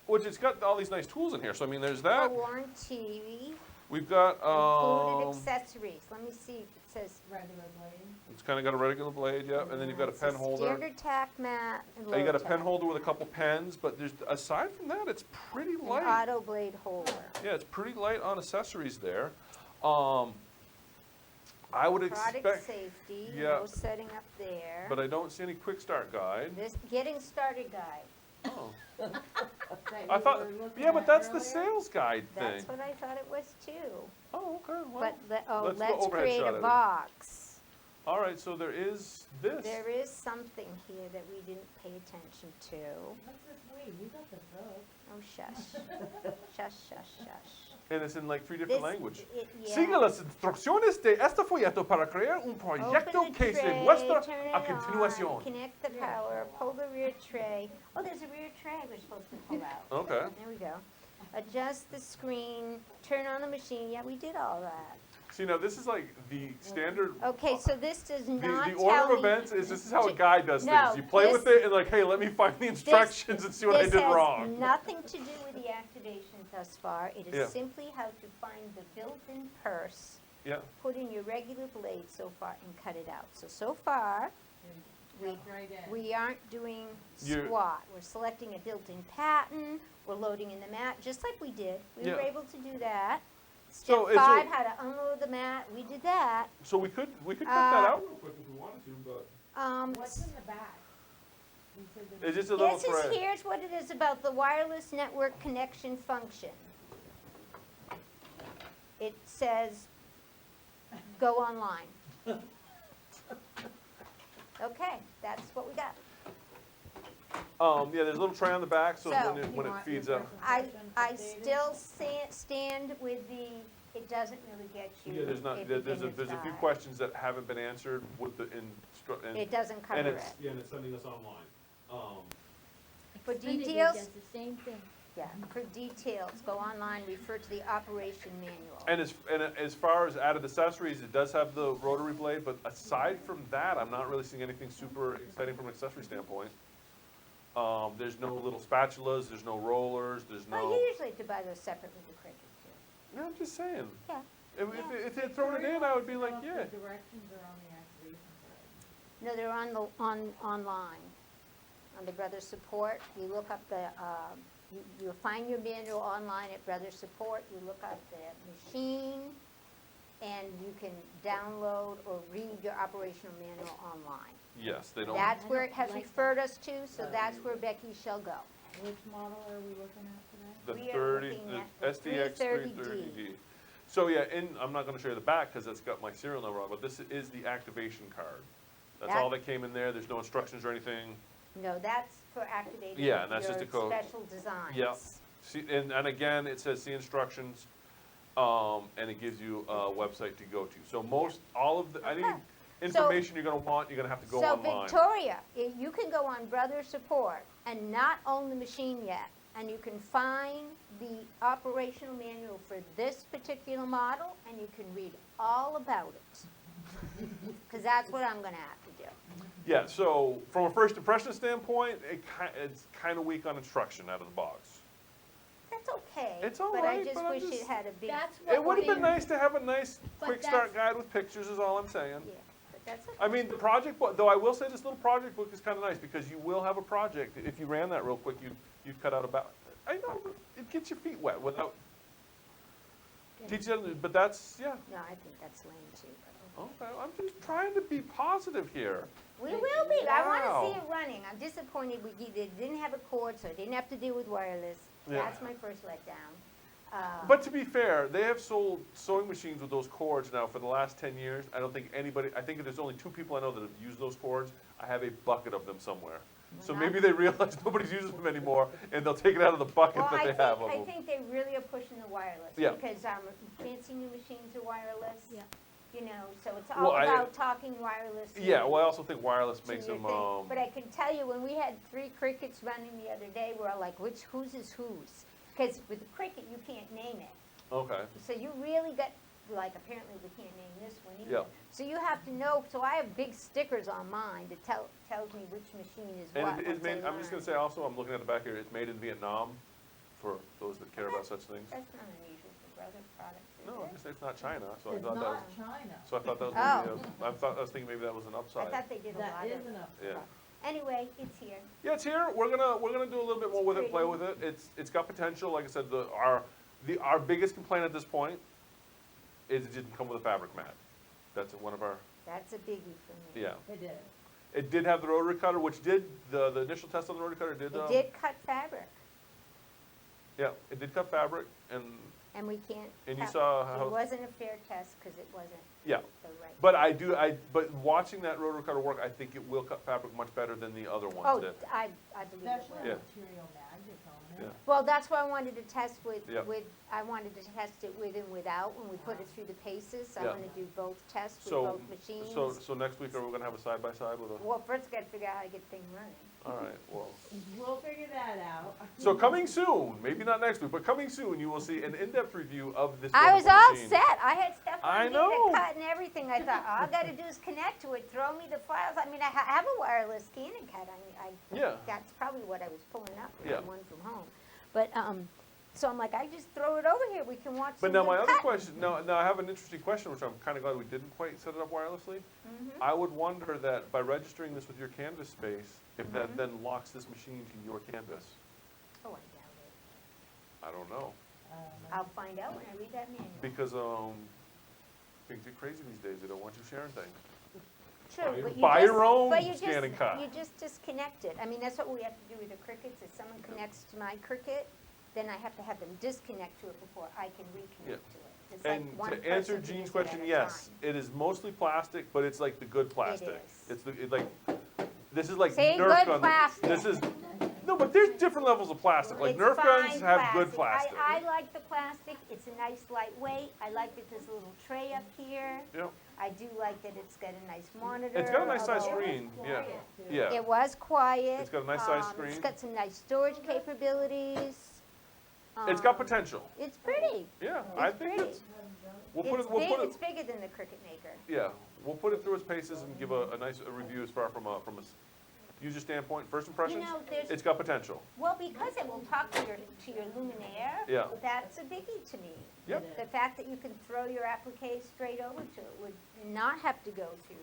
[SPEAKER 1] which it's got all these nice tools in here, so I mean, there's
[SPEAKER 2] a
[SPEAKER 1] that.
[SPEAKER 2] warranty,
[SPEAKER 1] We've got,
[SPEAKER 2] included accessories. Let me see if it says.
[SPEAKER 4] Regular blade?
[SPEAKER 1] it's kinda got a regular blade, yeah, and then you've got a
[SPEAKER 2] It's
[SPEAKER 1] pen holder.
[SPEAKER 2] Standard tack mat and low
[SPEAKER 1] You got a
[SPEAKER 2] tack.
[SPEAKER 1] pen holder with a couple pens, but there's, aside from that, it's pretty
[SPEAKER 2] An
[SPEAKER 1] light.
[SPEAKER 2] auto blade holder.
[SPEAKER 1] Yeah, it's pretty light on accessories there. I would
[SPEAKER 2] Product
[SPEAKER 1] expect,
[SPEAKER 2] safety,
[SPEAKER 1] yeah.
[SPEAKER 2] no setting up there.
[SPEAKER 1] but I don't see any quick start guide.
[SPEAKER 2] This getting started guide.
[SPEAKER 1] Oh.
[SPEAKER 4] That
[SPEAKER 1] I
[SPEAKER 4] you
[SPEAKER 1] thought,
[SPEAKER 4] were looking
[SPEAKER 1] yeah, but
[SPEAKER 4] at
[SPEAKER 1] that's the
[SPEAKER 4] earlier?
[SPEAKER 1] sales guide thing.
[SPEAKER 2] That's what I thought it was too.
[SPEAKER 1] Oh, okay, well,
[SPEAKER 2] But,
[SPEAKER 1] let's go
[SPEAKER 2] let's
[SPEAKER 1] overhead
[SPEAKER 2] create
[SPEAKER 1] shot
[SPEAKER 2] a
[SPEAKER 1] at it.
[SPEAKER 2] box.
[SPEAKER 1] all right, so there is this.
[SPEAKER 2] There is something here that we didn't pay attention to.
[SPEAKER 4] What's this we? We got the book.
[SPEAKER 2] Oh, shush. Shush, shush, shush.
[SPEAKER 1] And it's in like 3 different
[SPEAKER 2] This-
[SPEAKER 1] languages.
[SPEAKER 2] yeah.
[SPEAKER 1] Siga las instrucciones de este folleto para crear un proyecto
[SPEAKER 2] Open the
[SPEAKER 1] que se
[SPEAKER 2] tray,
[SPEAKER 1] muestra
[SPEAKER 2] turn
[SPEAKER 1] a
[SPEAKER 2] it
[SPEAKER 1] continuación.
[SPEAKER 2] on, connect the power, pull the rear tray. Oh, there's a rear tray we're supposed to pull out.
[SPEAKER 1] Okay.
[SPEAKER 2] There we go. Adjust the screen, turn on the machine. Yeah, we did all that.
[SPEAKER 1] See, now this is like the standard.
[SPEAKER 2] Okay, so this does not
[SPEAKER 1] The
[SPEAKER 2] tell
[SPEAKER 1] order of
[SPEAKER 2] me.
[SPEAKER 1] events is this is how a guy does
[SPEAKER 2] No,
[SPEAKER 1] things. You play with
[SPEAKER 2] this-
[SPEAKER 1] it and like, hey, let me find the instructions and see what I
[SPEAKER 2] This
[SPEAKER 1] did
[SPEAKER 2] has
[SPEAKER 1] wrong.
[SPEAKER 2] nothing to do with the activation thus far. It is
[SPEAKER 1] Yeah.
[SPEAKER 2] simply how to find the built-in purse,
[SPEAKER 1] Yeah.
[SPEAKER 2] put in your regular blade so far, and cut it out. So far, we,
[SPEAKER 4] Jump right in.
[SPEAKER 2] we aren't doing
[SPEAKER 1] You're-
[SPEAKER 2] squat. We're selecting a built-in pattern, we're loading in the mat, just like we did. We were
[SPEAKER 1] Yeah.
[SPEAKER 2] able to do that.
[SPEAKER 1] So
[SPEAKER 2] Step
[SPEAKER 1] is
[SPEAKER 2] 5,
[SPEAKER 1] there-
[SPEAKER 2] how to unload the mat, we did that.
[SPEAKER 1] So we could cut that
[SPEAKER 2] Uh,
[SPEAKER 1] out real quick if we wanted to, but
[SPEAKER 4] What's in the back? You said that
[SPEAKER 1] it's just a little
[SPEAKER 2] This is,
[SPEAKER 1] tray.
[SPEAKER 2] here's what it is about the wireless network connection function. It says, go online. Okay, that's what we got.
[SPEAKER 1] Yeah, there's a little tray on the back, so
[SPEAKER 2] So,
[SPEAKER 1] when it
[SPEAKER 4] want
[SPEAKER 1] feeds
[SPEAKER 4] your
[SPEAKER 1] out.
[SPEAKER 2] I
[SPEAKER 4] presentation updated?
[SPEAKER 2] still stand with the, it doesn't really get you
[SPEAKER 1] Yeah, there's not,
[SPEAKER 2] a
[SPEAKER 1] there's a
[SPEAKER 2] beginner's
[SPEAKER 1] few
[SPEAKER 2] guide.
[SPEAKER 1] questions that haven't been answered with the and
[SPEAKER 2] It doesn't cover
[SPEAKER 1] and
[SPEAKER 2] it.
[SPEAKER 1] it's, yeah, and it's sending us online.
[SPEAKER 2] For
[SPEAKER 3] Xfinity
[SPEAKER 2] details,
[SPEAKER 3] does the same thing.
[SPEAKER 2] yeah, for details, go online, refer to the operation manual.
[SPEAKER 1] And as far as added accessories, it does have the rotary blade, but aside from that, I'm not really seeing anything super exciting from an accessory standpoint. There's no little spatulas, there's no rollers, there's
[SPEAKER 2] Well,
[SPEAKER 1] no.
[SPEAKER 2] you usually have to buy those separately with Cricut too.
[SPEAKER 1] No, I'm just saying.
[SPEAKER 2] Yeah.
[SPEAKER 1] If they'd thrown it in, I would be like,
[SPEAKER 4] Well,
[SPEAKER 1] yeah.
[SPEAKER 4] The directions are on the activation guide.
[SPEAKER 2] No, they're online. Under Brother Support, you look up the, you'll find your manual online at Brother Support, you look up the machine, and you can download or read your operational manual online.
[SPEAKER 1] Yes, they don't.
[SPEAKER 2] That's where it has
[SPEAKER 3] like
[SPEAKER 2] referred us to, so that's where Becky shall go.
[SPEAKER 4] Which model are we looking at today?
[SPEAKER 1] The
[SPEAKER 2] We are
[SPEAKER 1] 30,
[SPEAKER 2] looking
[SPEAKER 1] the
[SPEAKER 2] at the
[SPEAKER 1] SDX
[SPEAKER 2] 330D.
[SPEAKER 1] 330D. So yeah, I'm not gonna show you the back because it's got my serial number on, but this is the activation card. That's all that came in there. There's no instructions or anything.
[SPEAKER 2] No, that's for activating
[SPEAKER 1] Yeah, and that's just
[SPEAKER 2] your
[SPEAKER 1] a code.
[SPEAKER 2] special designs.
[SPEAKER 1] Yeah. See, and again, it says see instructions, and it gives you a website to go to. So all of the,
[SPEAKER 2] Okay.
[SPEAKER 1] information you're gonna want, you're gonna have to go
[SPEAKER 2] So
[SPEAKER 1] online.
[SPEAKER 2] Victoria, you can go on Brother Support and not own the machine yet, and you can find the operational manual for this particular model, and you can read all about it. Because that's what I'm gonna have to do.
[SPEAKER 1] Yeah, so from a first impression standpoint, it's kind of weak on instruction out of the box.
[SPEAKER 2] That's okay.
[SPEAKER 1] It's all
[SPEAKER 2] But
[SPEAKER 1] right,
[SPEAKER 2] I just
[SPEAKER 1] but I'm
[SPEAKER 2] wish it
[SPEAKER 1] just-
[SPEAKER 2] had a big,
[SPEAKER 3] That's what.
[SPEAKER 1] It would have been
[SPEAKER 3] we're-
[SPEAKER 1] nice to have a nice
[SPEAKER 3] But
[SPEAKER 1] quick start
[SPEAKER 3] that's-
[SPEAKER 1] guide with pictures is all I'm saying.
[SPEAKER 2] yeah, but that's okay.
[SPEAKER 1] I mean, the project book, though I will say this little project book is kind of nice because you will have a project. If you ran that real quick, you'd cut out about, I know, but it gets your feet wet without, teach you, but that's, yeah.
[SPEAKER 2] No, I think that's lame too. but
[SPEAKER 1] Okay, I'm just trying to be positive here.
[SPEAKER 2] We will be. I want to see
[SPEAKER 1] Wow.
[SPEAKER 2] it running. I'm disappointed we didn't have a cord, so I didn't have to deal with wireless.
[SPEAKER 1] Yeah.
[SPEAKER 2] That's my first letdown.
[SPEAKER 1] But to be fair, they have sold sewing machines with those cords now for the last 10 years. I don't think anybody, I think there's only 2 people I know that have used those cords. I have a bucket of them somewhere. So maybe they realize nobody's using them anymore, and they'll take it out of the bucket
[SPEAKER 2] Well,
[SPEAKER 1] that they have of
[SPEAKER 2] I
[SPEAKER 1] them.
[SPEAKER 2] think they really are pushing the wireless.
[SPEAKER 1] Yeah.
[SPEAKER 2] Because fancy new machines are wireless.
[SPEAKER 3] Yeah.
[SPEAKER 2] You know, so it's
[SPEAKER 1] Well,
[SPEAKER 2] all
[SPEAKER 1] I-
[SPEAKER 2] about talking wireless.
[SPEAKER 1] Yeah, well, I also think wireless
[SPEAKER 2] to
[SPEAKER 1] makes
[SPEAKER 2] your
[SPEAKER 1] them,
[SPEAKER 2] thing. But I can tell you, when we had 3 crickets running the other day, we're all like, whose is whose? Because with the cricket, you can't name it.
[SPEAKER 1] okay.
[SPEAKER 2] So you really got, like, apparently we can't name this one either.
[SPEAKER 1] Yeah.
[SPEAKER 2] So you have to know, so I have big stickers on mine that tells me which machine is what.
[SPEAKER 1] And it is
[SPEAKER 2] once I
[SPEAKER 1] made, I'm just
[SPEAKER 2] learn.
[SPEAKER 1] gonna say also, I'm looking at the back here, it's made in Vietnam, for those that care about such things.
[SPEAKER 2] That's not unusual for brother products, is
[SPEAKER 1] No,
[SPEAKER 2] it?
[SPEAKER 1] it's not China, so I
[SPEAKER 4] It's
[SPEAKER 1] thought that was,
[SPEAKER 4] not China.
[SPEAKER 1] so I thought that was
[SPEAKER 2] Oh.
[SPEAKER 1] maybe, I was thinking maybe that was an
[SPEAKER 2] I
[SPEAKER 1] upside.
[SPEAKER 2] thought they did a lot
[SPEAKER 4] That
[SPEAKER 2] of.
[SPEAKER 4] is enough.
[SPEAKER 1] Yeah.
[SPEAKER 2] Anyway, it's here.
[SPEAKER 1] Yeah, it's here. We're gonna do a little bit more with it, play
[SPEAKER 2] pretty.
[SPEAKER 1] with it. It's got potential. Like I said, our biggest complaint at this point is it didn't come with a fabric mat. That's one of our,
[SPEAKER 2] That's a biggie for me.
[SPEAKER 1] yeah.
[SPEAKER 4] It is.
[SPEAKER 1] It did have the rotary cutter, which did, the initial test on the rotary cutter did,
[SPEAKER 2] It did cut fabric,
[SPEAKER 1] yeah, it did cut fabric, and
[SPEAKER 2] and we can't.
[SPEAKER 1] And you
[SPEAKER 2] tell-
[SPEAKER 1] saw how-
[SPEAKER 2] It wasn't a fair test because it wasn't
[SPEAKER 1] yeah.
[SPEAKER 2] the right.
[SPEAKER 1] But watching that rotary cutter work, I think it will cut fabric much better than the other ones
[SPEAKER 2] Oh,
[SPEAKER 1] did.
[SPEAKER 2] I believe it
[SPEAKER 4] Especially
[SPEAKER 1] Yeah.
[SPEAKER 2] will.
[SPEAKER 4] material magic on
[SPEAKER 1] Yeah.
[SPEAKER 4] it.
[SPEAKER 2] Well, that's why I wanted to test
[SPEAKER 1] Yep.
[SPEAKER 2] I wanted to test it with and without when we put it through the paces. I
[SPEAKER 1] Yeah.
[SPEAKER 2] want to do both tests with
[SPEAKER 1] So,
[SPEAKER 2] both machines.
[SPEAKER 1] so next week, are we gonna have a side-by-side with a,
[SPEAKER 2] Well, first I gotta figure out how to get things running.
[SPEAKER 1] all right, well.
[SPEAKER 4] We'll figure that out.
[SPEAKER 1] So coming soon, maybe not next week, but coming soon, you will see an in-depth review of this
[SPEAKER 2] I was
[SPEAKER 1] wonderful
[SPEAKER 2] all
[SPEAKER 1] machine.
[SPEAKER 2] set. I had stuff
[SPEAKER 1] I
[SPEAKER 2] on me
[SPEAKER 1] know.
[SPEAKER 2] to cut and everything. I thought, all I gotta do is connect to it, throw me the files. I mean, I have a wireless scan and cut.
[SPEAKER 1] Yeah.
[SPEAKER 2] That's probably what I was pulling up,
[SPEAKER 1] Yeah.
[SPEAKER 2] the one from home. But, so I'm like, I just throw it over here. We can watch
[SPEAKER 1] But
[SPEAKER 2] some
[SPEAKER 1] now
[SPEAKER 2] good
[SPEAKER 1] my other
[SPEAKER 2] cutting.
[SPEAKER 1] question, now I have an interesting question, which I'm kind of glad we didn't quite set it up wirelessly.
[SPEAKER 2] Mhm.
[SPEAKER 1] I would wonder that by registering this with your Canvas space, if
[SPEAKER 2] Mm-hmm.
[SPEAKER 1] that then locks this machine to your Canvas.
[SPEAKER 2] Oh, I doubt it.
[SPEAKER 1] I don't know,
[SPEAKER 2] I'll find out when I read that manual.
[SPEAKER 1] because things get crazy these days. They don't want you sharing things.
[SPEAKER 2] True,
[SPEAKER 1] Buy-
[SPEAKER 2] but you
[SPEAKER 1] buy
[SPEAKER 2] just,
[SPEAKER 1] your own
[SPEAKER 2] but you
[SPEAKER 1] scan and cut.
[SPEAKER 2] You just disconnect it. I mean, that's what we have to do with the crickets. If someone connects to my cricket, then I have to have them disconnect to it before I can reconnect
[SPEAKER 1] Yeah.
[SPEAKER 2] to it. It's like
[SPEAKER 1] And
[SPEAKER 2] one
[SPEAKER 1] to answer
[SPEAKER 2] person
[SPEAKER 1] Jean's
[SPEAKER 2] does it at
[SPEAKER 1] question,
[SPEAKER 2] a
[SPEAKER 1] yes,
[SPEAKER 2] time.
[SPEAKER 1] it is mostly plastic, but it's like the good plastic.
[SPEAKER 2] is.
[SPEAKER 1] It's like, this is like
[SPEAKER 2] See,
[SPEAKER 1] Nerf
[SPEAKER 2] good
[SPEAKER 1] gun.
[SPEAKER 2] plastic.
[SPEAKER 1] This is, no, but there's different levels of plastic. Like
[SPEAKER 2] It's
[SPEAKER 1] Nerf guns
[SPEAKER 2] fine
[SPEAKER 1] have good plastic.
[SPEAKER 2] I like the plastic. It's a nice lightweight. I like that there's a little tray up here.
[SPEAKER 1] Yeah,
[SPEAKER 2] I do like that it's got a nice monitor.
[SPEAKER 1] it's got a nice size
[SPEAKER 2] although
[SPEAKER 1] screen, yeah,
[SPEAKER 4] quiet, too.
[SPEAKER 1] yeah.
[SPEAKER 2] It was quiet.
[SPEAKER 1] It's got a nice size
[SPEAKER 2] It's
[SPEAKER 1] screen.
[SPEAKER 2] got some nice storage capabilities.
[SPEAKER 1] It's got
[SPEAKER 2] Um,
[SPEAKER 1] potential,
[SPEAKER 2] It's pretty.
[SPEAKER 1] yeah, I
[SPEAKER 2] It's
[SPEAKER 1] think
[SPEAKER 2] pretty.
[SPEAKER 1] it's, we'll put
[SPEAKER 2] It's
[SPEAKER 1] it, we'll
[SPEAKER 2] big,
[SPEAKER 1] put
[SPEAKER 2] it's
[SPEAKER 1] it,
[SPEAKER 2] bigger than the Cricket Maker.
[SPEAKER 1] yeah, we'll put it through its paces and give a nice review as far from a user standpoint, first impressions.
[SPEAKER 2] know, there's-
[SPEAKER 1] It's got potential,
[SPEAKER 2] Well, because it will talk to your luminaire.
[SPEAKER 1] Yeah.
[SPEAKER 2] That's a biggie to me.
[SPEAKER 1] Yep.
[SPEAKER 2] The fact that you can throw your applique straight over to it would not have to go through.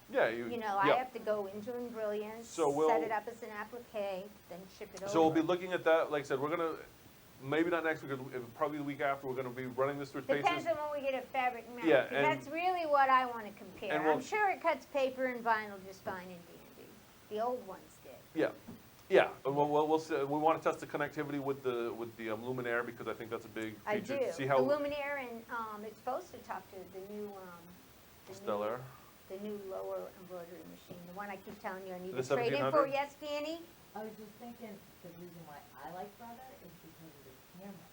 [SPEAKER 1] yeah,
[SPEAKER 2] You know, I
[SPEAKER 1] yeah.
[SPEAKER 2] have to go into Brilliance,
[SPEAKER 1] So we'll-
[SPEAKER 2] set it up as an applique, then ship it over.
[SPEAKER 1] So we'll be looking at that, like I said, we're gonna, maybe not next week, probably the week after, we're gonna be running this through its paces.
[SPEAKER 2] Depends on when we get a fabric mat.
[SPEAKER 1] Yeah,
[SPEAKER 2] 'cause
[SPEAKER 1] and-
[SPEAKER 2] that's really what I want to compare.
[SPEAKER 1] and we'll-
[SPEAKER 2] I'm sure it cuts paper and vinyl just fine and dandy. The old ones did.
[SPEAKER 1] Yeah, yeah, and we'll see, we wanna test the connectivity with the luminaire, because I think that's a big
[SPEAKER 2] I
[SPEAKER 1] feature.
[SPEAKER 2] do.
[SPEAKER 1] See
[SPEAKER 2] The
[SPEAKER 1] how
[SPEAKER 2] luminaire and, it's supposed to talk to the new,
[SPEAKER 1] Stellar,
[SPEAKER 2] the new lower embroidery machine, the one I keep telling you I need
[SPEAKER 1] The
[SPEAKER 2] to trade in for,
[SPEAKER 1] 1700?
[SPEAKER 2] yes, Danny?
[SPEAKER 4] I was just thinking, the reason why I like Brother is because of the camera.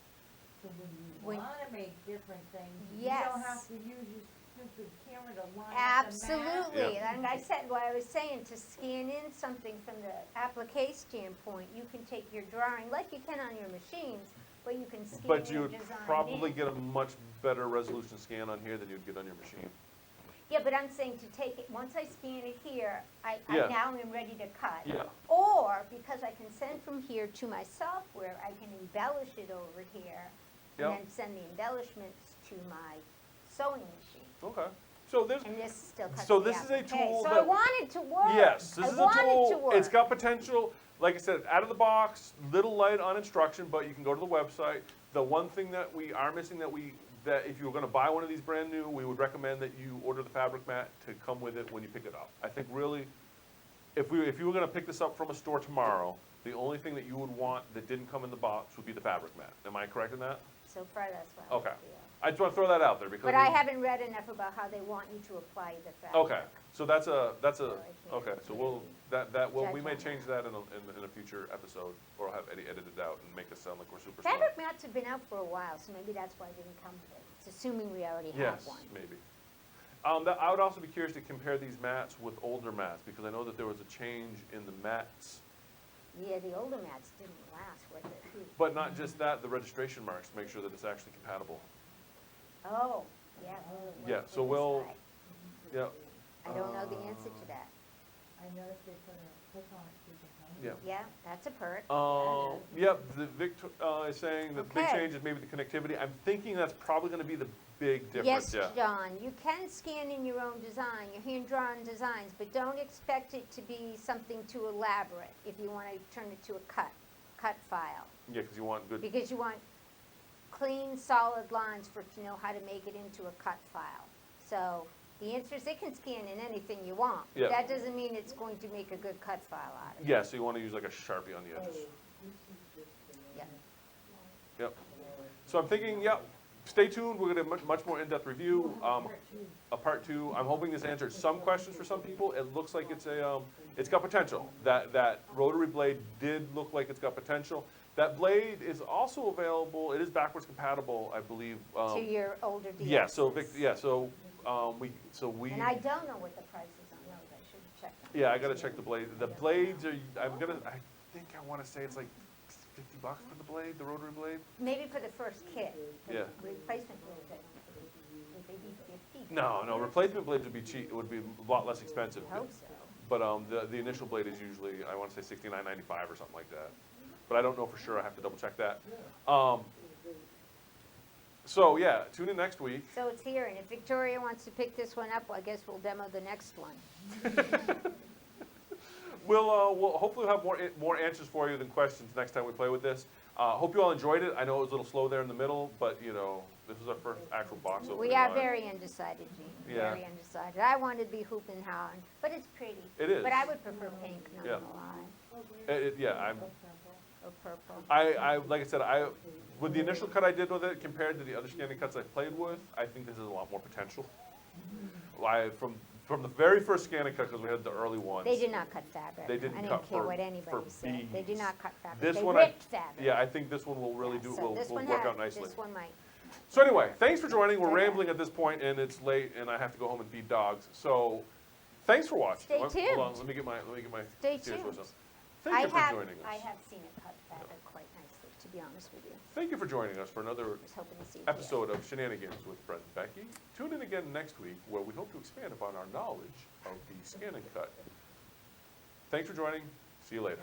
[SPEAKER 4] So when you
[SPEAKER 2] When-
[SPEAKER 4] wanna make different things, you
[SPEAKER 2] Yes.
[SPEAKER 4] don't have to use your stupid camera camera to line up the map.
[SPEAKER 2] Absolutely,
[SPEAKER 1] Yeah.
[SPEAKER 2] and I said, what I was saying, to scan in something from the applique standpoint, you can take your drawing, like you can on your machines, but you can scan
[SPEAKER 1] But
[SPEAKER 2] your
[SPEAKER 1] you'd
[SPEAKER 2] design
[SPEAKER 1] probably
[SPEAKER 2] in.
[SPEAKER 1] get a much better resolution scan on here than you'd get on your machine.
[SPEAKER 2] Yeah, but I'm saying to take it, once I scan it here, I
[SPEAKER 1] Yeah.
[SPEAKER 2] now am ready to cut.
[SPEAKER 1] Yeah.
[SPEAKER 2] Or, because I can send from here to my software, I can embellish it over here, and
[SPEAKER 1] Yep.
[SPEAKER 2] then send the embellishments to my sewing machine.
[SPEAKER 1] Okay. So there's,
[SPEAKER 2] And this still cuts
[SPEAKER 1] So
[SPEAKER 2] the
[SPEAKER 1] this is a
[SPEAKER 2] applique.
[SPEAKER 1] tool
[SPEAKER 2] So I
[SPEAKER 1] that-
[SPEAKER 2] want it to work.
[SPEAKER 1] yes, this
[SPEAKER 2] I
[SPEAKER 1] is a
[SPEAKER 2] want it to
[SPEAKER 1] tool,
[SPEAKER 2] work.
[SPEAKER 1] it's got potential, like I said, out of the box, little light on instruction, but you can go to the website. The one thing that we are missing that if you were gonna buy one of these brand new, we would recommend that you order the fabric mat to come with it when you pick it up. I think really, if you were gonna pick this up from a store tomorrow, the only thing that you would want that didn't come in the box would be the fabric mat. Am I correct in that?
[SPEAKER 2] So far, that's what I
[SPEAKER 1] Okay.
[SPEAKER 2] feel.
[SPEAKER 1] I just wanna throw that out there because.
[SPEAKER 2] But I haven't read enough about how they want you to apply the fabric.
[SPEAKER 1] Okay, so that's
[SPEAKER 2] So I can't
[SPEAKER 1] okay, so we
[SPEAKER 2] judge
[SPEAKER 1] may
[SPEAKER 2] on
[SPEAKER 1] change that in a future episode, or have Eddie edit it out and make us sound like we're super smart.
[SPEAKER 2] Fabric mats have been out for a while, so maybe that's why it didn't come with it. It's assuming we already have
[SPEAKER 1] Yes,
[SPEAKER 2] one.
[SPEAKER 1] maybe. I would also be curious to compare these mats with older mats, because I know that there was a change in the mats,
[SPEAKER 2] Yeah, the older mats didn't last worth it.
[SPEAKER 1] but not just that, the registration marks, to make sure that it's actually compatible.
[SPEAKER 2] Oh, yeah.
[SPEAKER 1] Yeah,
[SPEAKER 2] what
[SPEAKER 1] so
[SPEAKER 2] is
[SPEAKER 1] we'll-
[SPEAKER 2] that?
[SPEAKER 1] Yeah,
[SPEAKER 2] I don't know the answer to that.
[SPEAKER 4] I noticed they put a clip on it, too.
[SPEAKER 1] yeah.
[SPEAKER 2] Yeah, that's a perk.
[SPEAKER 1] Yep, the Victor, is saying that the big
[SPEAKER 2] Okay.
[SPEAKER 1] change is maybe the connectivity. I'm thinking that's probably gonna be the big
[SPEAKER 2] Yes,
[SPEAKER 1] difference, yeah.
[SPEAKER 2] John, you can scan in your own design, your hand-drawn designs, but don't expect it to be something too elaborate if you want to turn it to a cut file.
[SPEAKER 1] Yeah, because you want good,
[SPEAKER 2] Because you want clean, solid lines for it to know how to make it into a cut file. So the answer is it can scan in anything you want.
[SPEAKER 1] Yeah.
[SPEAKER 2] That doesn't mean it's going to make a good cut file out of it.
[SPEAKER 1] yeah, so you wanna use like a Sharpie on the edges.
[SPEAKER 2] Yeah.
[SPEAKER 1] Yep. So I'm thinking, yep, stay tuned, we're gonna have much more in-depth review, a part two. I'm hoping this answered some questions for some people. It looks like it's got potential. That rotary blade did look like it's got potential. That blade is also available, it is backwards compatible, I believe.
[SPEAKER 2] To your older DXs.
[SPEAKER 1] Yeah, so we.
[SPEAKER 2] And I don't know what the price is on those, I should check them.
[SPEAKER 1] Yeah, I gotta check the blade. The blades are, I think I wanna say it's like $50 for the blade, the rotary blade?
[SPEAKER 2] Maybe for the first kit. The
[SPEAKER 1] Yeah.
[SPEAKER 2] replacement blades, I don't think, would they be 50?
[SPEAKER 1] No, replacement blades would be cheap, it would be a lot less expensive.
[SPEAKER 2] I hope so.
[SPEAKER 1] But, the initial blade is usually, I wanna say $69.95 or something like that. But I don't know for sure, I have to double check that. So, yeah, tune in next week.
[SPEAKER 2] So it's here, and if Victoria wants to pick this one up, I guess we'll demo the next one.
[SPEAKER 1] We'll hopefully have more answers for you than questions next time we play with this. Hope you all enjoyed it. I know it was a little slow there in the middle, but this was our first actual box opening.
[SPEAKER 2] We are
[SPEAKER 1] live.
[SPEAKER 2] very undecided, Jean,
[SPEAKER 1] Yeah.
[SPEAKER 2] very undecided. I wanted to be hooping and howling, but it's pretty.
[SPEAKER 1] It is.
[SPEAKER 2] But I would prefer pink, not
[SPEAKER 1] Yeah.
[SPEAKER 2] gonna lie, or purple.
[SPEAKER 1] Like I said, with the initial cut I did with it compared to the other scanning cuts I played with, I think this has a lot more potential. From the very first scanning cut, because we had the early ones.
[SPEAKER 2] They did not cut fabric.
[SPEAKER 1] They didn't
[SPEAKER 2] I
[SPEAKER 1] cut
[SPEAKER 2] didn't care
[SPEAKER 1] for-
[SPEAKER 2] what
[SPEAKER 1] for
[SPEAKER 2] anybody said. They did
[SPEAKER 1] beads.
[SPEAKER 2] not cut fabric.
[SPEAKER 1] This
[SPEAKER 2] They
[SPEAKER 1] one
[SPEAKER 2] ripped fabric.
[SPEAKER 1] Yeah, I think this one will really
[SPEAKER 2] Yeah, so this
[SPEAKER 1] will
[SPEAKER 2] one
[SPEAKER 1] work
[SPEAKER 2] had-
[SPEAKER 1] out nicely.
[SPEAKER 2] This one might.
[SPEAKER 1] So anyway, thanks for joining. We're
[SPEAKER 2] Okay.
[SPEAKER 1] rambling at this point, and it's late, and I have to go home and feed dogs. So, thanks for watching.
[SPEAKER 2] Stay
[SPEAKER 1] Hold
[SPEAKER 2] tuned.
[SPEAKER 1] on, let me get my
[SPEAKER 2] Stay
[SPEAKER 1] serious
[SPEAKER 2] tuned.
[SPEAKER 1] voice up. Thank you for joining us.
[SPEAKER 2] I have seen it cut fabric quite nicely, to be honest with you.
[SPEAKER 1] Thank you for joining us for another
[SPEAKER 2] I was hoping to see it here.
[SPEAKER 1] episode of Shenanigans with Brent and Becky. Tune in again next week, where we hope to expand upon our knowledge of the scan and cut. Thanks for joining. See you later.